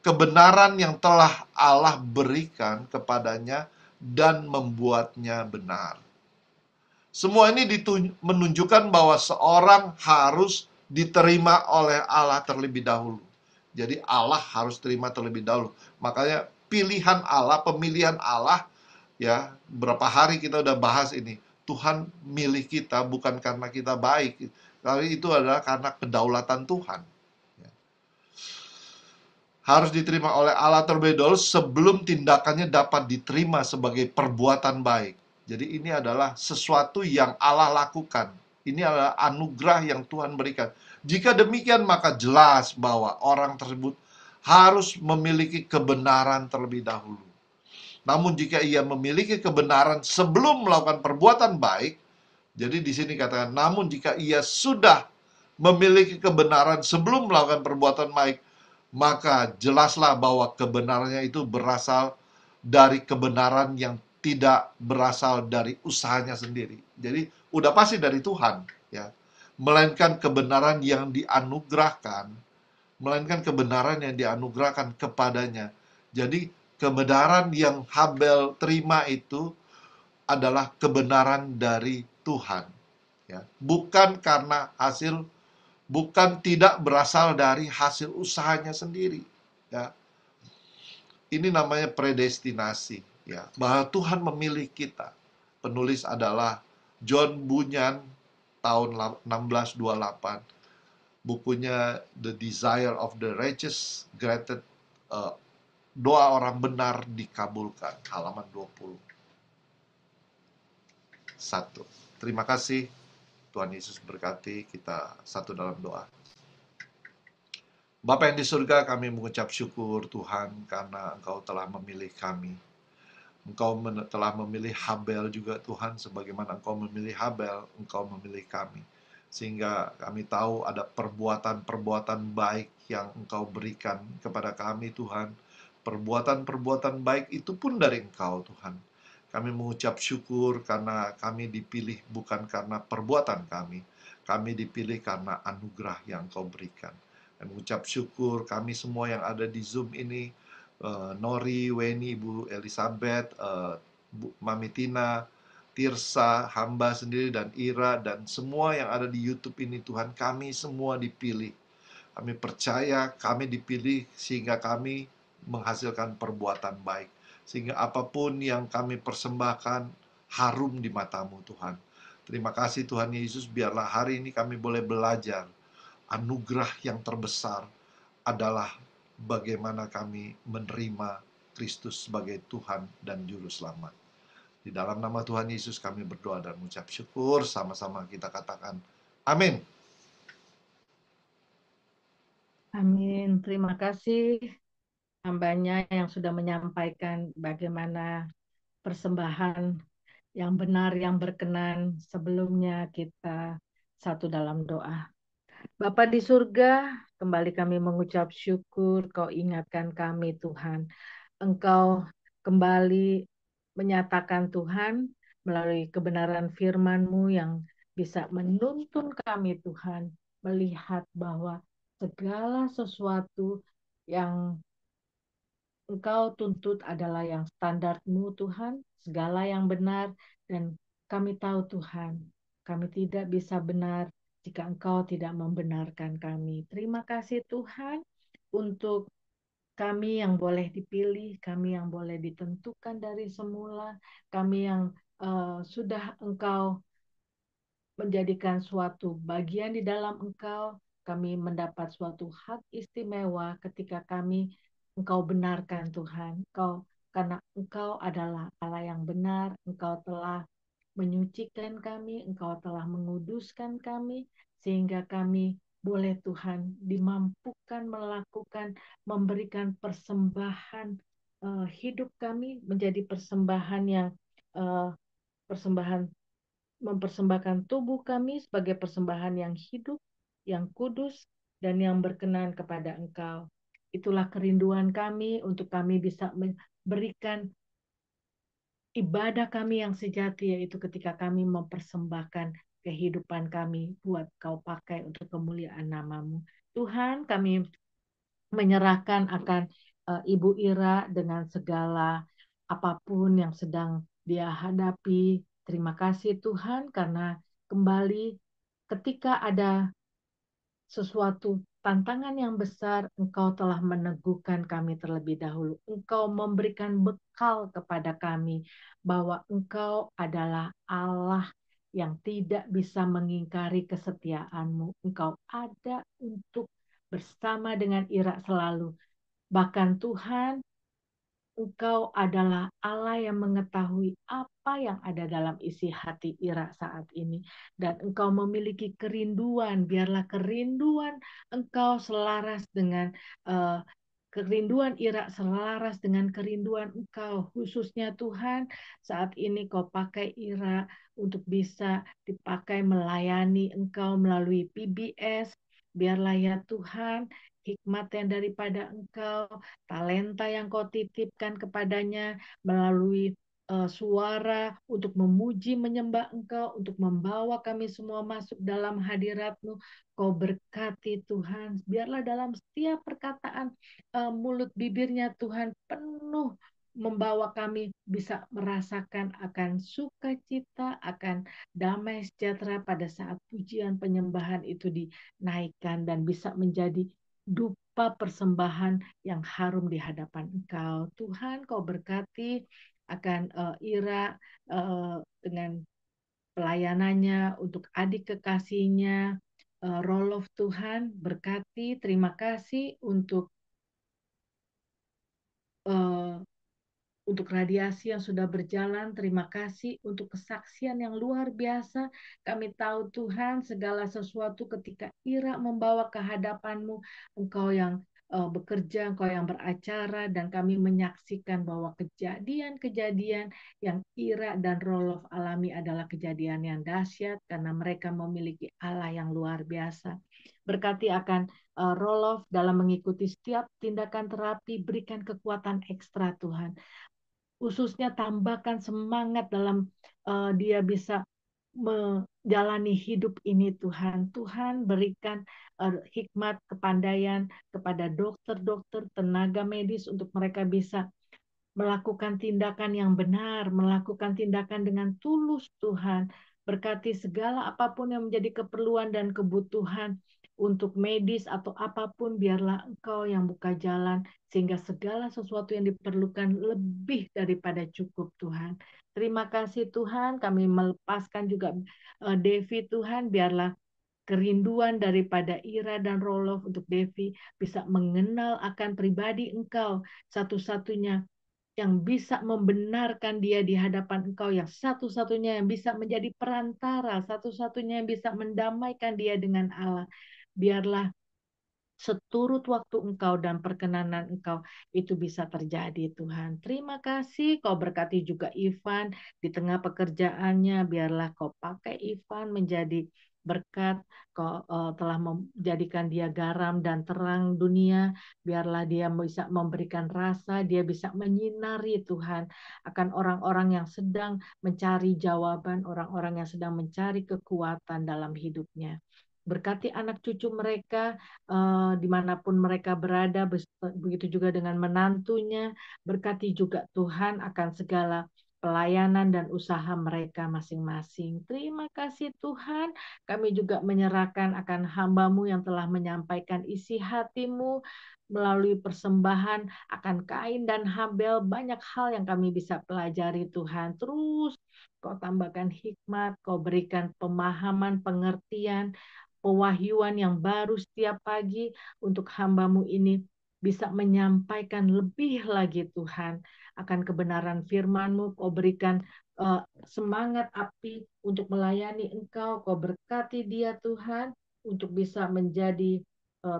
kebenaran yang telah Allah berikan kepadanya dan membuatnya benar. Semua ini menunjukkan bahwa seorang harus diterima oleh Allah terlebih dahulu. Jadi Allah harus terima terlebih dahulu. Makanya pemilihan Allah, ya, berapa hari kita udah bahas ini. Tuhan milih kita bukan karena kita baik, tapi itu adalah karena kedaulatan Tuhan. harus diterima oleh Allah terlebih dahulu sebelum tindakannya dapat diterima sebagai perbuatan baik. Jadi ini adalah sesuatu yang Allah lakukan. Ini adalah anugerah yang Tuhan berikan. Jika demikian, maka jelas bahwa orang tersebut harus memiliki kebenaran terlebih dahulu. Namun jika ia memiliki kebenaran sebelum melakukan perbuatan baik, jadi di sini katakan, namun jika ia sudah memiliki kebenaran sebelum melakukan perbuatan baik, maka jelaslah bahwa kebenarannya itu berasal dari kebenaran yang tidak berasal dari usahanya sendiri. Jadi udah pasti dari Tuhan, ya. Melainkan kebenaran yang dianugerahkan, melainkan kebenaran yang dianugerahkan kepadanya. Jadi kebenaran yang Habel terima itu adalah kebenaran dari Tuhan, ya. Bukan karena hasil, bukan tidak berasal dari hasil usahanya sendiri, ya. Ini namanya predestinasi, ya. Bahwa Tuhan memilih kita. Penulis adalah John Bunyan tahun 1628. Bukunya The Desire of the Righteous Granted, doa orang benar dikabulkan, halaman 21. Terima kasih. Tuhan Yesus berkati. Kita satu dalam doa. Bapa yang di surga, kami mengucap syukur Tuhan karena Engkau telah memilih kami. Engkau telah memilih Habel juga Tuhan, sebagaimana Engkau memilih Habel, Engkau memilih kami. Sehingga kami tahu ada perbuatan-perbuatan baik yang Engkau berikan kepada kami Tuhan. Perbuatan-perbuatan baik itu pun dari Engkau Tuhan. Kami mengucap syukur karena kami dipilih bukan karena perbuatan kami. Kami dipilih karena anugerah yang Engkau berikan. Dan mengucap syukur kami semua yang ada di Zoom ini, Nori, Weni, Bu Elizabeth, Bu Mami Tina, Tirsa, hamba sendiri, dan Ira, dan semua yang ada di YouTube ini Tuhan, kami semua dipilih. Kami percaya kami dipilih sehingga kami menghasilkan perbuatan baik. Sehingga apapun yang kami persembahkan harum di mata-Mu Tuhan. Terima kasih Tuhan Yesus, biarlah hari ini kami boleh belajar. Anugerah yang terbesar adalah bagaimana kami menerima Kristus sebagai Tuhan dan Juru Selamat. Di dalam nama Tuhan Yesus kami berdoa dan mengucap syukur. Sama-sama kita katakan amin. Amin. Terima kasih hambanya yang sudah menyampaikan bagaimana persembahan yang benar, yang berkenan. Sebelumnya kita satu dalam doa. Bapa di surga, kembali kami mengucap syukur Kau ingatkan kami Tuhan. Engkau kembali menyatakan Tuhan melalui kebenaran firman-Mu yang bisa menuntun kami Tuhan, melihat bahwa segala sesuatu yang Engkau tuntut adalah yang standar-Mu Tuhan, segala yang benar, dan kami tahu Tuhan, kami tidak bisa benar jika Engkau tidak membenarkan kami. Terima kasih Tuhan untuk kami yang boleh dipilih, kami yang boleh ditentukan dari semula, kami yang sudah Engkau menjadikan suatu bagian di dalam Engkau, kami mendapat suatu hak istimewa ketika kami Engkau benarkan Tuhan. Karena Engkau adalah Allah yang benar, Engkau telah menyucikan kami, Engkau telah menguduskan kami, sehingga kami boleh Tuhan dimampukan melakukan, memberikan persembahan hidup kami menjadi persembahan yang persembahan mempersembahkan tubuh kami sebagai persembahan yang hidup, yang kudus, dan yang berkenan kepada Engkau. Itulah kerinduan kami untuk kami bisa memberikan ibadah kami yang sejati, yaitu ketika kami mempersembahkan kehidupan kami buat Kau pakai untuk kemuliaan nama-Mu. Tuhan, kami menyerahkan akan Ibu Ira dengan segala apapun yang sedang dia hadapi. Terima kasih Tuhan karena kembali ketika ada sesuatu tantangan yang besar, Engkau telah meneguhkan kami terlebih dahulu. Engkau memberikan bekal kepada kami bahwa Engkau adalah Allah yang tidak bisa mengingkari kesetiaan-Mu. Engkau ada untuk bersama dengan Ira selalu Bahkan Tuhan, Engkau adalah Allah yang mengetahui apa yang ada dalam isi hati Ira saat ini. Dan Engkau memiliki kerinduan, biarlah kerinduan Engkau selaras dengan kerinduan Ira selaras dengan kerinduan Engkau. Khususnya Tuhan, saat ini Kau pakai Ira untuk bisa dipakai melayani Engkau melalui PBS. Biarlah ya Tuhan, hikmat yang daripada Engkau, talenta yang Kau titipkan kepadanya melalui suara untuk memuji menyembah Engkau, untuk membawa kami semua masuk dalam hadirat-Mu. Kau berkati Tuhan, biarlah dalam setiap perkataan mulut bibirnya Tuhan penuh membawa kami bisa merasakan akan sukacita, akan damai sejahtera pada saat pujian penyembahan itu dinaikkan dan bisa menjadi dupa persembahan yang harum di hadapan Engkau. Tuhan, Kau berkati akan Ira dengan pelayanannya untuk adik kekasihnya. Rolof Tuhan berkati, terima kasih untuk radiasi yang sudah berjalan. Terima kasih untuk kesaksian yang luar biasa. Kami tahu Tuhan segala sesuatu ketika Ira membawa ke hadapan-Mu, Engkau yang bekerja, Engkau yang beracara, dan kami menyaksikan bahwa kejadian-kejadian yang Ira dan Rolof alami adalah kejadian yang dahsyat karena mereka memiliki Allah yang luar biasa. Berkati akan Rolof dalam mengikuti setiap tindakan terapi, berikan kekuatan ekstra Tuhan. Khususnya tambahkan semangat dalam dia bisa menjalani hidup ini Tuhan. Tuhan berikan hikmat, kepandaian kepada dokter-dokter, tenaga medis untuk mereka bisa melakukan tindakan yang benar, melakukan tindakan dengan tulus Tuhan. Berkati segala apapun yang menjadi keperluan dan kebutuhan untuk medis atau apapun, biarlah Engkau yang buka jalan sehingga segala sesuatu yang diperlukan lebih daripada cukup Tuhan. Terima kasih Tuhan, kami melepaskan juga Devi Tuhan, biarlah kerinduan daripada Ira dan Rolof untuk Devi bisa mengenal akan pribadi Engkau, satu-satunya yang bisa membenarkan dia di hadapan Engkau, yang satu-satunya yang bisa menjadi perantara, satu-satunya yang bisa mendamaikan dia dengan Allah. Biarlah seturut waktu Engkau dan perkenanan Engkau itu bisa terjadi Tuhan. Terima kasih, Kau berkati juga Ivan di tengah pekerjaannya. Biarlah Kau pakai Ivan menjadi berkat. Kau telah menjadikan dia garam dan terang dunia. Biarlah dia bisa memberikan rasa, dia bisa menyinari Tuhan akan orang-orang yang sedang mencari jawaban, orang-orang yang sedang mencari kekuatan dalam hidupnya. Berkati anak cucu mereka dimanapun mereka berada, begitu juga dengan menantunya. Berkati juga Tuhan akan segala pelayanan dan usaha mereka masing-masing. Terima kasih Tuhan, kami juga menyerahkan akan hamba-Mu yang telah menyampaikan isi hati-Mu melalui persembahan akan Kain dan Habel. Banyak hal yang kami bisa pelajari Tuhan. Terus Kau tambahkan hikmat, Kau berikan pemahaman, pengertian, pewahyuan yang baru setiap pagi untuk hamba-Mu ini bisa menyampaikan lebih lagi Tuhan akan kebenaran firman-Mu. Kau berikan semangat api untuk melayani Engkau. Kau berkati dia Tuhan untuk bisa menjadi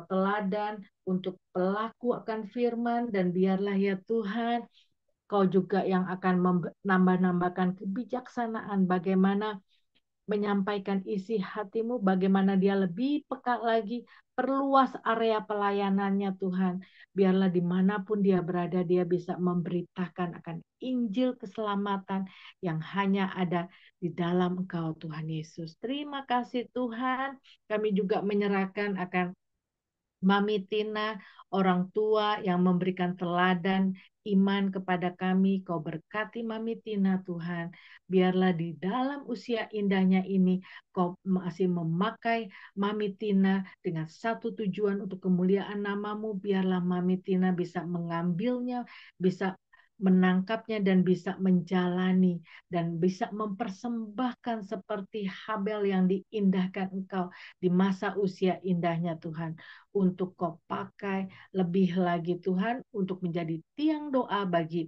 teladan untuk pelaku akan firman, dan biarlah ya Tuhan Kau juga yang akan menambah-nambahkan kebijaksanaan bagaimana menyampaikan isi hati-Mu, bagaimana dia lebih peka lagi, perluas area pelayanannya Tuhan. Biarlah dimanapun dia berada, dia bisa memberitakan akan Injil keselamatan yang hanya ada di dalam Engkau Tuhan Yesus. Terima kasih Tuhan, kami juga menyerahkan akan Mami Tina, orang tua yang memberikan teladan iman kepada kami. Kau berkati Mami Tina Tuhan. Biarlah di dalam usia indahnya ini Kau masih memakai Mami Tina dengan satu tujuan untuk kemuliaan nama-Mu. Biarlah Mami Tina bisa mengambilnya, bisa menangkapnya dan bisa menjalani dan bisa mempersembahkan seperti Habel yang diindahkan Engkau di masa usia indahnya Tuhan, untuk Kau pakai lebih lagi Tuhan untuk menjadi tiang doa bagi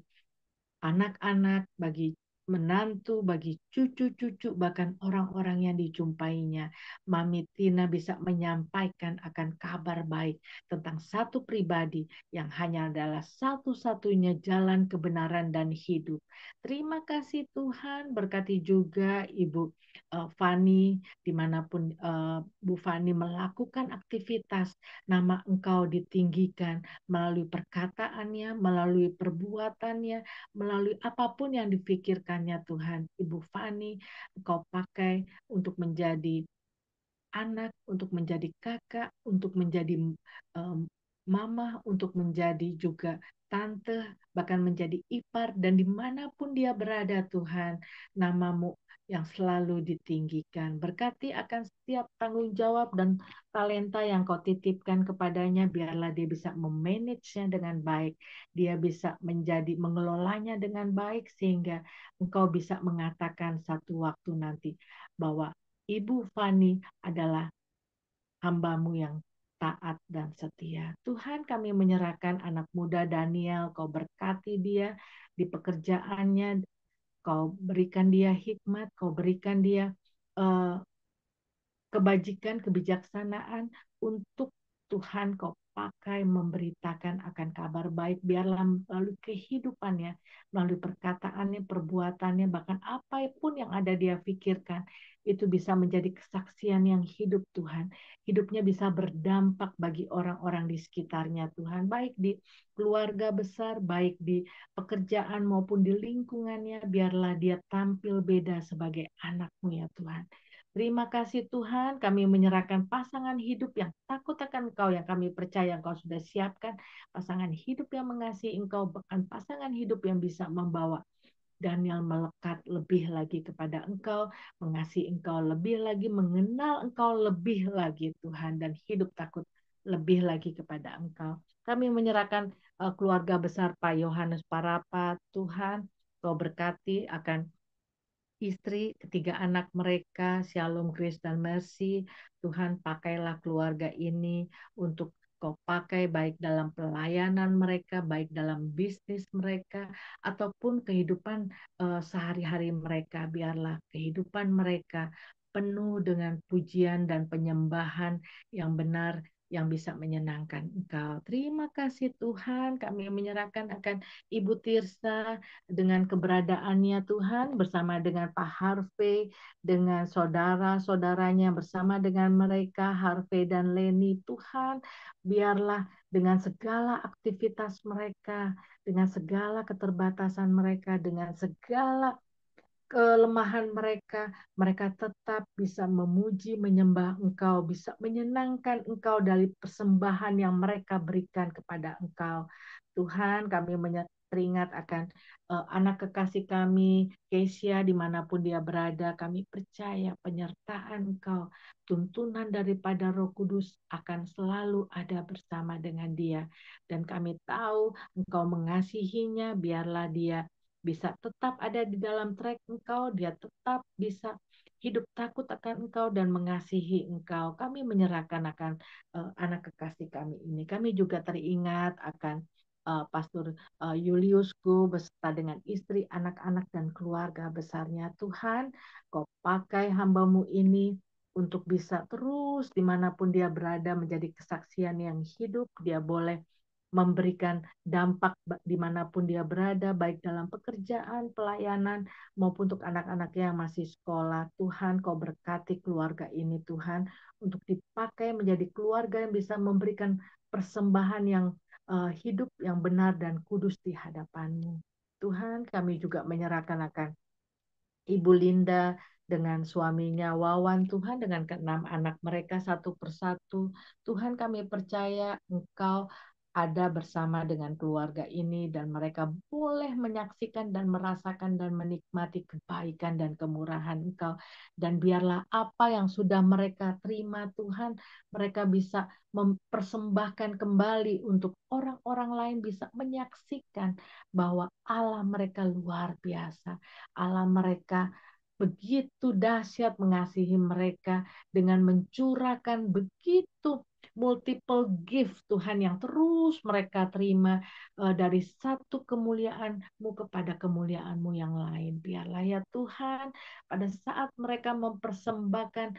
anak-anak, bagi menantu, bagi cucu-cucu, bahkan orang-orang yang dijumpainya. Mami Tina bisa menyampaikan akan kabar baik tentang satu pribadi yang hanya adalah satu-satunya jalan kebenaran dan hidup. Terima kasih Tuhan, berkati juga Ibu Fani, dimanapun Bu Fani melakukan aktivitas, nama Engkau ditinggikan melalui perkataannya, melalui perbuatannya, melalui apapun yang dipikirkannya Tuhan. Ibu Fani, Engkau pakai untuk menjadi anak, untuk menjadi kakak, untuk menjadi mama, untuk menjadi juga tante, bahkan menjadi ipar, dan dimanapun dia berada Tuhan, namamu yang selalu ditinggikan. Berkati akan setiap tanggung jawab dan talenta yang kau titipkan kepadanya, biarlah dia bisa memanagenya dengan baik, dia bisa mengelolanya dengan baik, sehingga engkau bisa mengatakan satu waktu nanti bahwa Ibu Fani adalah hamba-Mu yang taat dan setia. Tuhan, kami menyerahkan anak muda Daniel, Kau berkati dia di pekerjaannya, Kau berikan dia hikmat, Kau berikan dia uh, kebajikan, kebijaksanaan untuk Tuhan Kau pakai memberitakan akan kabar baik, biarlah melalui kehidupannya, melalui perkataannya, perbuatannya, bahkan apapun yang ada dia pikirkan, itu bisa menjadi kesaksian yang hidup Tuhan. Hidupnya bisa berdampak bagi orang-orang di sekitarnya Tuhan, baik di keluarga besar, baik di pekerjaan maupun di lingkungannya, biarlah dia tampil beda sebagai anak-Mu ya Tuhan. Terima kasih Tuhan, kami menyerahkan pasangan hidup yang takut akan Engkau, yang kami percaya Engkau sudah siapkan, pasangan hidup yang mengasihi Engkau, bahkan pasangan hidup yang bisa membawa Daniel melekat lebih lagi kepada Engkau, mengasihi Engkau lebih lagi, mengenal Engkau lebih lagi Tuhan, dan hidup takut lebih lagi kepada Engkau. Kami menyerahkan keluarga besar Pak Yohanes Parapat, Tuhan, Kau berkati akan istri, ketiga anak mereka, Shalom, Grace, dan Mercy. Tuhan, pakailah keluarga ini untuk Kau pakai baik dalam pelayanan mereka, baik dalam bisnis mereka, ataupun kehidupan sehari-hari mereka. Biarlah kehidupan mereka penuh dengan pujian dan penyembahan yang benar, yang bisa menyenangkan Engkau. Terima kasih Tuhan, kami menyerahkan akan Ibu Tirsa dengan keberadaannya Tuhan, bersama dengan Pak Harvey, dengan saudara-saudaranya, bersama dengan mereka, Harvey dan Leni. Tuhan, biarlah dengan segala aktivitas mereka, dengan segala keterbatasan mereka, dengan segala kelemahan mereka, mereka tetap bisa memuji, menyembah Engkau, bisa menyenangkan Engkau dari persembahan yang mereka berikan kepada Engkau. Tuhan, kami teringat akan anak kekasih kami, Kesia, dimanapun dia berada, kami percaya penyertaan Engkau, tuntunan daripada Roh Kudus akan selalu ada bersama dengan dia. Dan kami tahu Engkau mengasihinya, biarlah dia bisa tetap ada di dalam track Engkau, dia tetap bisa hidup takut akan Engkau dan mengasihi Engkau. Kami menyerahkan akan anak kekasih kami ini. Kami juga teringat akan Pastor Juliusku beserta dengan istri, anak-anak, dan keluarga besarnya. Tuhan, Kau pakai hamba-Mu ini untuk bisa terus dimanapun dia berada menjadi kesaksian yang hidup. Dia boleh memberikan dampak dimanapun dia berada, baik dalam pekerjaan, pelayanan, maupun untuk anak-anaknya yang masih sekolah. Tuhan, Kau berkati keluarga ini, Tuhan, untuk dipakai menjadi keluarga yang bisa memberikan persembahan yang hidup, yang benar, dan kudus di hadapan-Mu. Tuhan, kami juga menyerahkan akan Ibu Linda dengan suaminya Wawan, Tuhan, dengan keenam anak mereka satu persatu. Tuhan, kami percaya Engkau ada bersama dengan keluarga ini dan mereka boleh menyaksikan dan merasakan dan menikmati kebaikan dan kemurahan Engkau. Dan biarlah apa yang sudah mereka terima Tuhan, mereka bisa mempersembahkan kembali untuk orang-orang lain bisa menyaksikan bahwa Allah mereka luar biasa. Allah mereka begitu dahsyat mengasihi mereka dengan mencurahkan begitu multiple gift Tuhan yang terus mereka terima dari satu kemuliaan-Mu kepada kemuliaan-Mu yang lain. Biarlah ya Tuhan, pada saat mereka mempersembahkan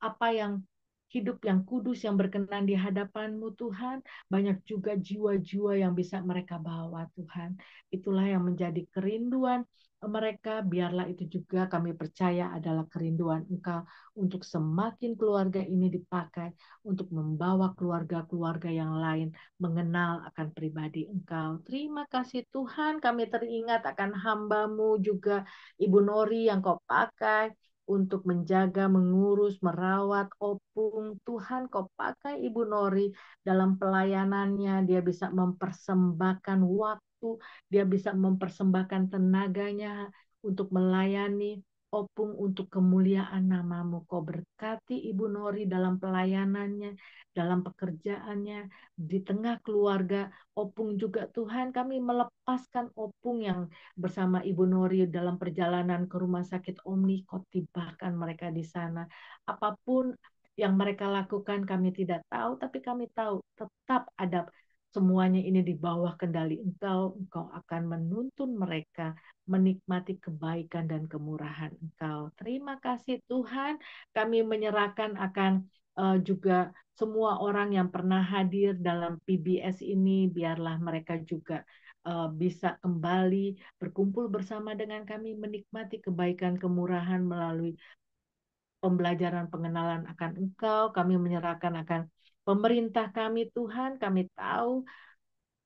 apa yang hidup yang kudus yang berkenan di hadapan-Mu Tuhan, banyak juga jiwa-jiwa yang bisa mereka bawa Tuhan. Itulah yang menjadi kerinduan mereka, biarlah itu juga kami percaya adalah kerinduan Engkau untuk semakin keluarga ini dipakai untuk membawa keluarga-keluarga yang lain mengenal akan pribadi Engkau. Terima kasih Tuhan, kami teringat akan hamba-Mu juga Ibu Nori yang Kau pakai untuk menjaga, mengurus, merawat Opung. Tuhan, Kau pakai Ibu Nori dalam pelayanannya, dia bisa mempersembahkan waktu, dia bisa mempersembahkan tenaganya untuk melayani Opung untuk kemuliaan nama-Mu. Kau berkati Ibu Nori dalam pelayanannya, dalam pekerjaannya, di tengah keluarga Opung juga Tuhan. Kami melepaskan Opung yang bersama Ibu Nori dalam perjalanan ke rumah sakit Omni. Kau tibakan mereka di sana. Apapun yang mereka lakukan kami tidak tahu, tapi kami tahu tetap ada semuanya ini di bawah kendali Engkau. Engkau akan menuntun mereka menikmati kebaikan dan kemurahan Engkau. Terima kasih Tuhan. Kami menyerahkan akan juga semua orang yang pernah hadir dalam PBS ini, biarlah mereka juga bisa kembali berkumpul bersama dengan kami menikmati kebaikan kemurahan melalui pembelajaran pengenalan akan Engkau. Kami menyerahkan akan pemerintah kami Tuhan. Kami tahu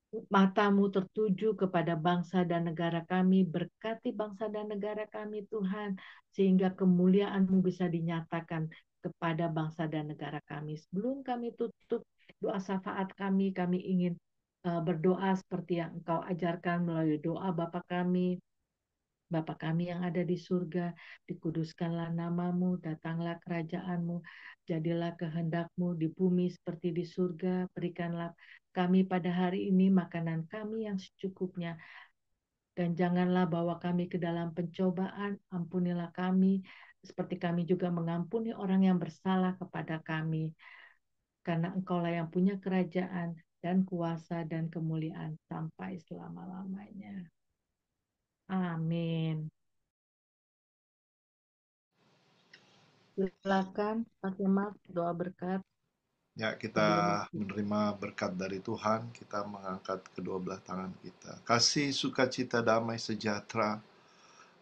mata-Mu tertuju kepada bangsa dan negara kami. Berkati bangsa dan negara kami Tuhan, sehingga kemuliaan-Mu bisa dinyatakan kepada bangsa dan negara kami. Sebelum kami tutup doa syafaat kami ingin berdoa seperti yang Engkau ajarkan melalui doa Bapa kami. Bapa kami yang ada di surga, dikuduskanlah nama-Mu, datanglah kerajaan-Mu, jadilah kehendak-Mu di bumi seperti di surga. Berikanlah kami pada hari ini makanan kami yang secukupnya, dan janganlah bawa kami ke dalam pencobaan, ampunilah kami, seperti kami juga mengampuni orang yang bersalah kepada kami. Karena Engkaulah yang punya kerajaan dan kuasa dan kemuliaan sampai selama-lamanya. Amin. Silakan Pak Kemal, doa berkat. Ya, kita menerima berkat dari Tuhan, kita mengangkat kedua belah tangan kita. Kasih, sukacita, damai, sejahtera,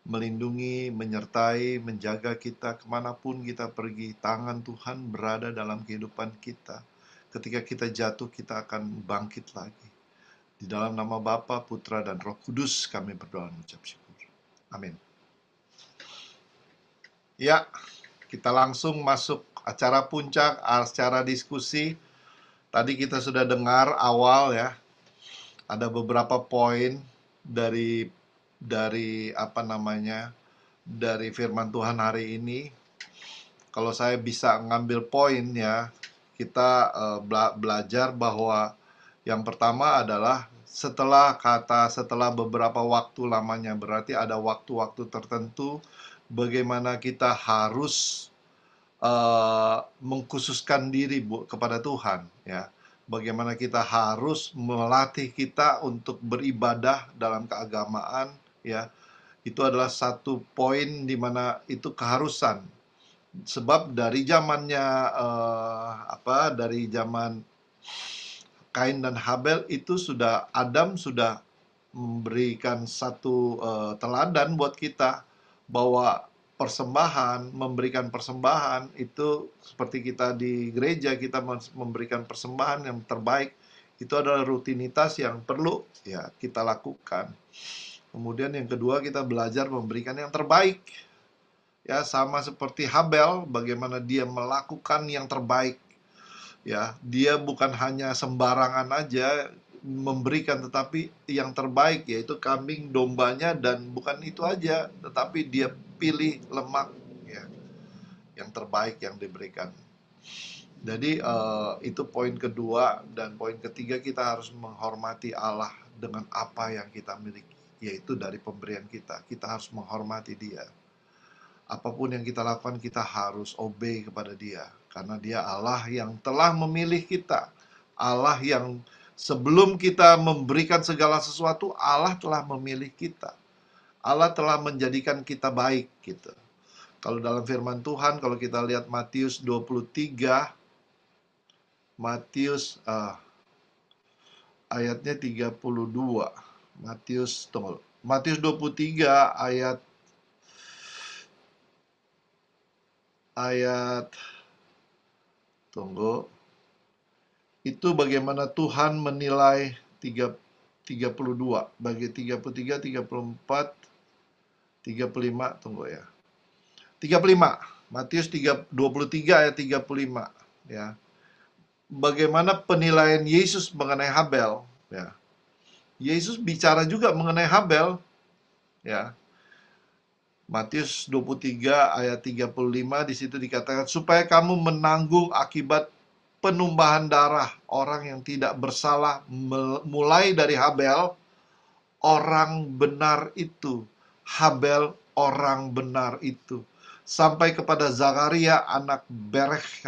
melindungi, menyertai, menjaga kita kemanapun kita pergi. Tangan Tuhan berada dalam kehidupan kita. Ketika kita jatuh, kita akan bangkit lagi. Di dalam nama Bapa, Putra, dan Roh Kudus kami berdoa mengucap syukur. Amin. Ya, kita langsung masuk acara puncak, acara diskusi. Tadi kita sudah dengar awal ya, ada beberapa poin dari dari firman Tuhan hari ini. Kalau saya bisa ngambil poin ya, kita belajar bahwa yang pertama adalah setelah beberapa waktu lamanya, berarti ada waktu-waktu tertentu bagaimana kita harus mengkhususkan diri kepada Tuhan ya. Bagaimana kita harus melatih kita untuk beribadah dalam keagamaan ya. Itu adalah satu poin di mana itu keharusan. Sebab dari zamannya dari zaman Kain dan Habel itu Adam sudah memberikan satu teladan buat kita bahwa memberikan persembahan itu seperti kita di gereja, kita memberikan persembahan yang terbaik. Itu adalah rutinitas yang perlu ya kita lakukan. Kemudian yang kedua, kita belajar memberikan yang terbaik. Ya, sama seperti Habel, bagaimana dia melakukan yang terbaik. Ya, dia bukan hanya sembarangan aja memberikan, tetapi yang terbaik, yaitu kambing dombanya. Dan bukan itu aja, tetapi dia pilih lemak, ya, yang terbaik yang diberikan. Jadi itu poin kedua. Dan poin ketiga, kita harus menghormati Allah dengan apa yang kita miliki, yaitu dari pemberian kita. Kita harus menghormati Dia. Apapun yang kita lakukan, kita harus obey kepada Dia, karena Dia Allah yang telah memilih kita. Allah yang sebelum kita memberikan segala sesuatu, Allah telah memilih kita. Allah telah menjadikan kita baik gitu. Kalau dalam firman Tuhan, kalau kita lihat Matius 23, Matius ayatnya 32. Matius 23 itu bagaimana Tuhan menilai 32, bagi 33, 34, 35, 35. Matius 23 ayat 35, ya. Bagaimana penilaian Yesus mengenai Habel, ya. Yesus bicara juga mengenai Habel, ya. Matius 23 ayat 35, di situ dikatakan, supaya kamu menanggung akibat penumbahan darah orang yang tidak bersalah, mulai dari Habel, orang benar itu, Habel orang benar itu, sampai kepada Zakaria anak Berekh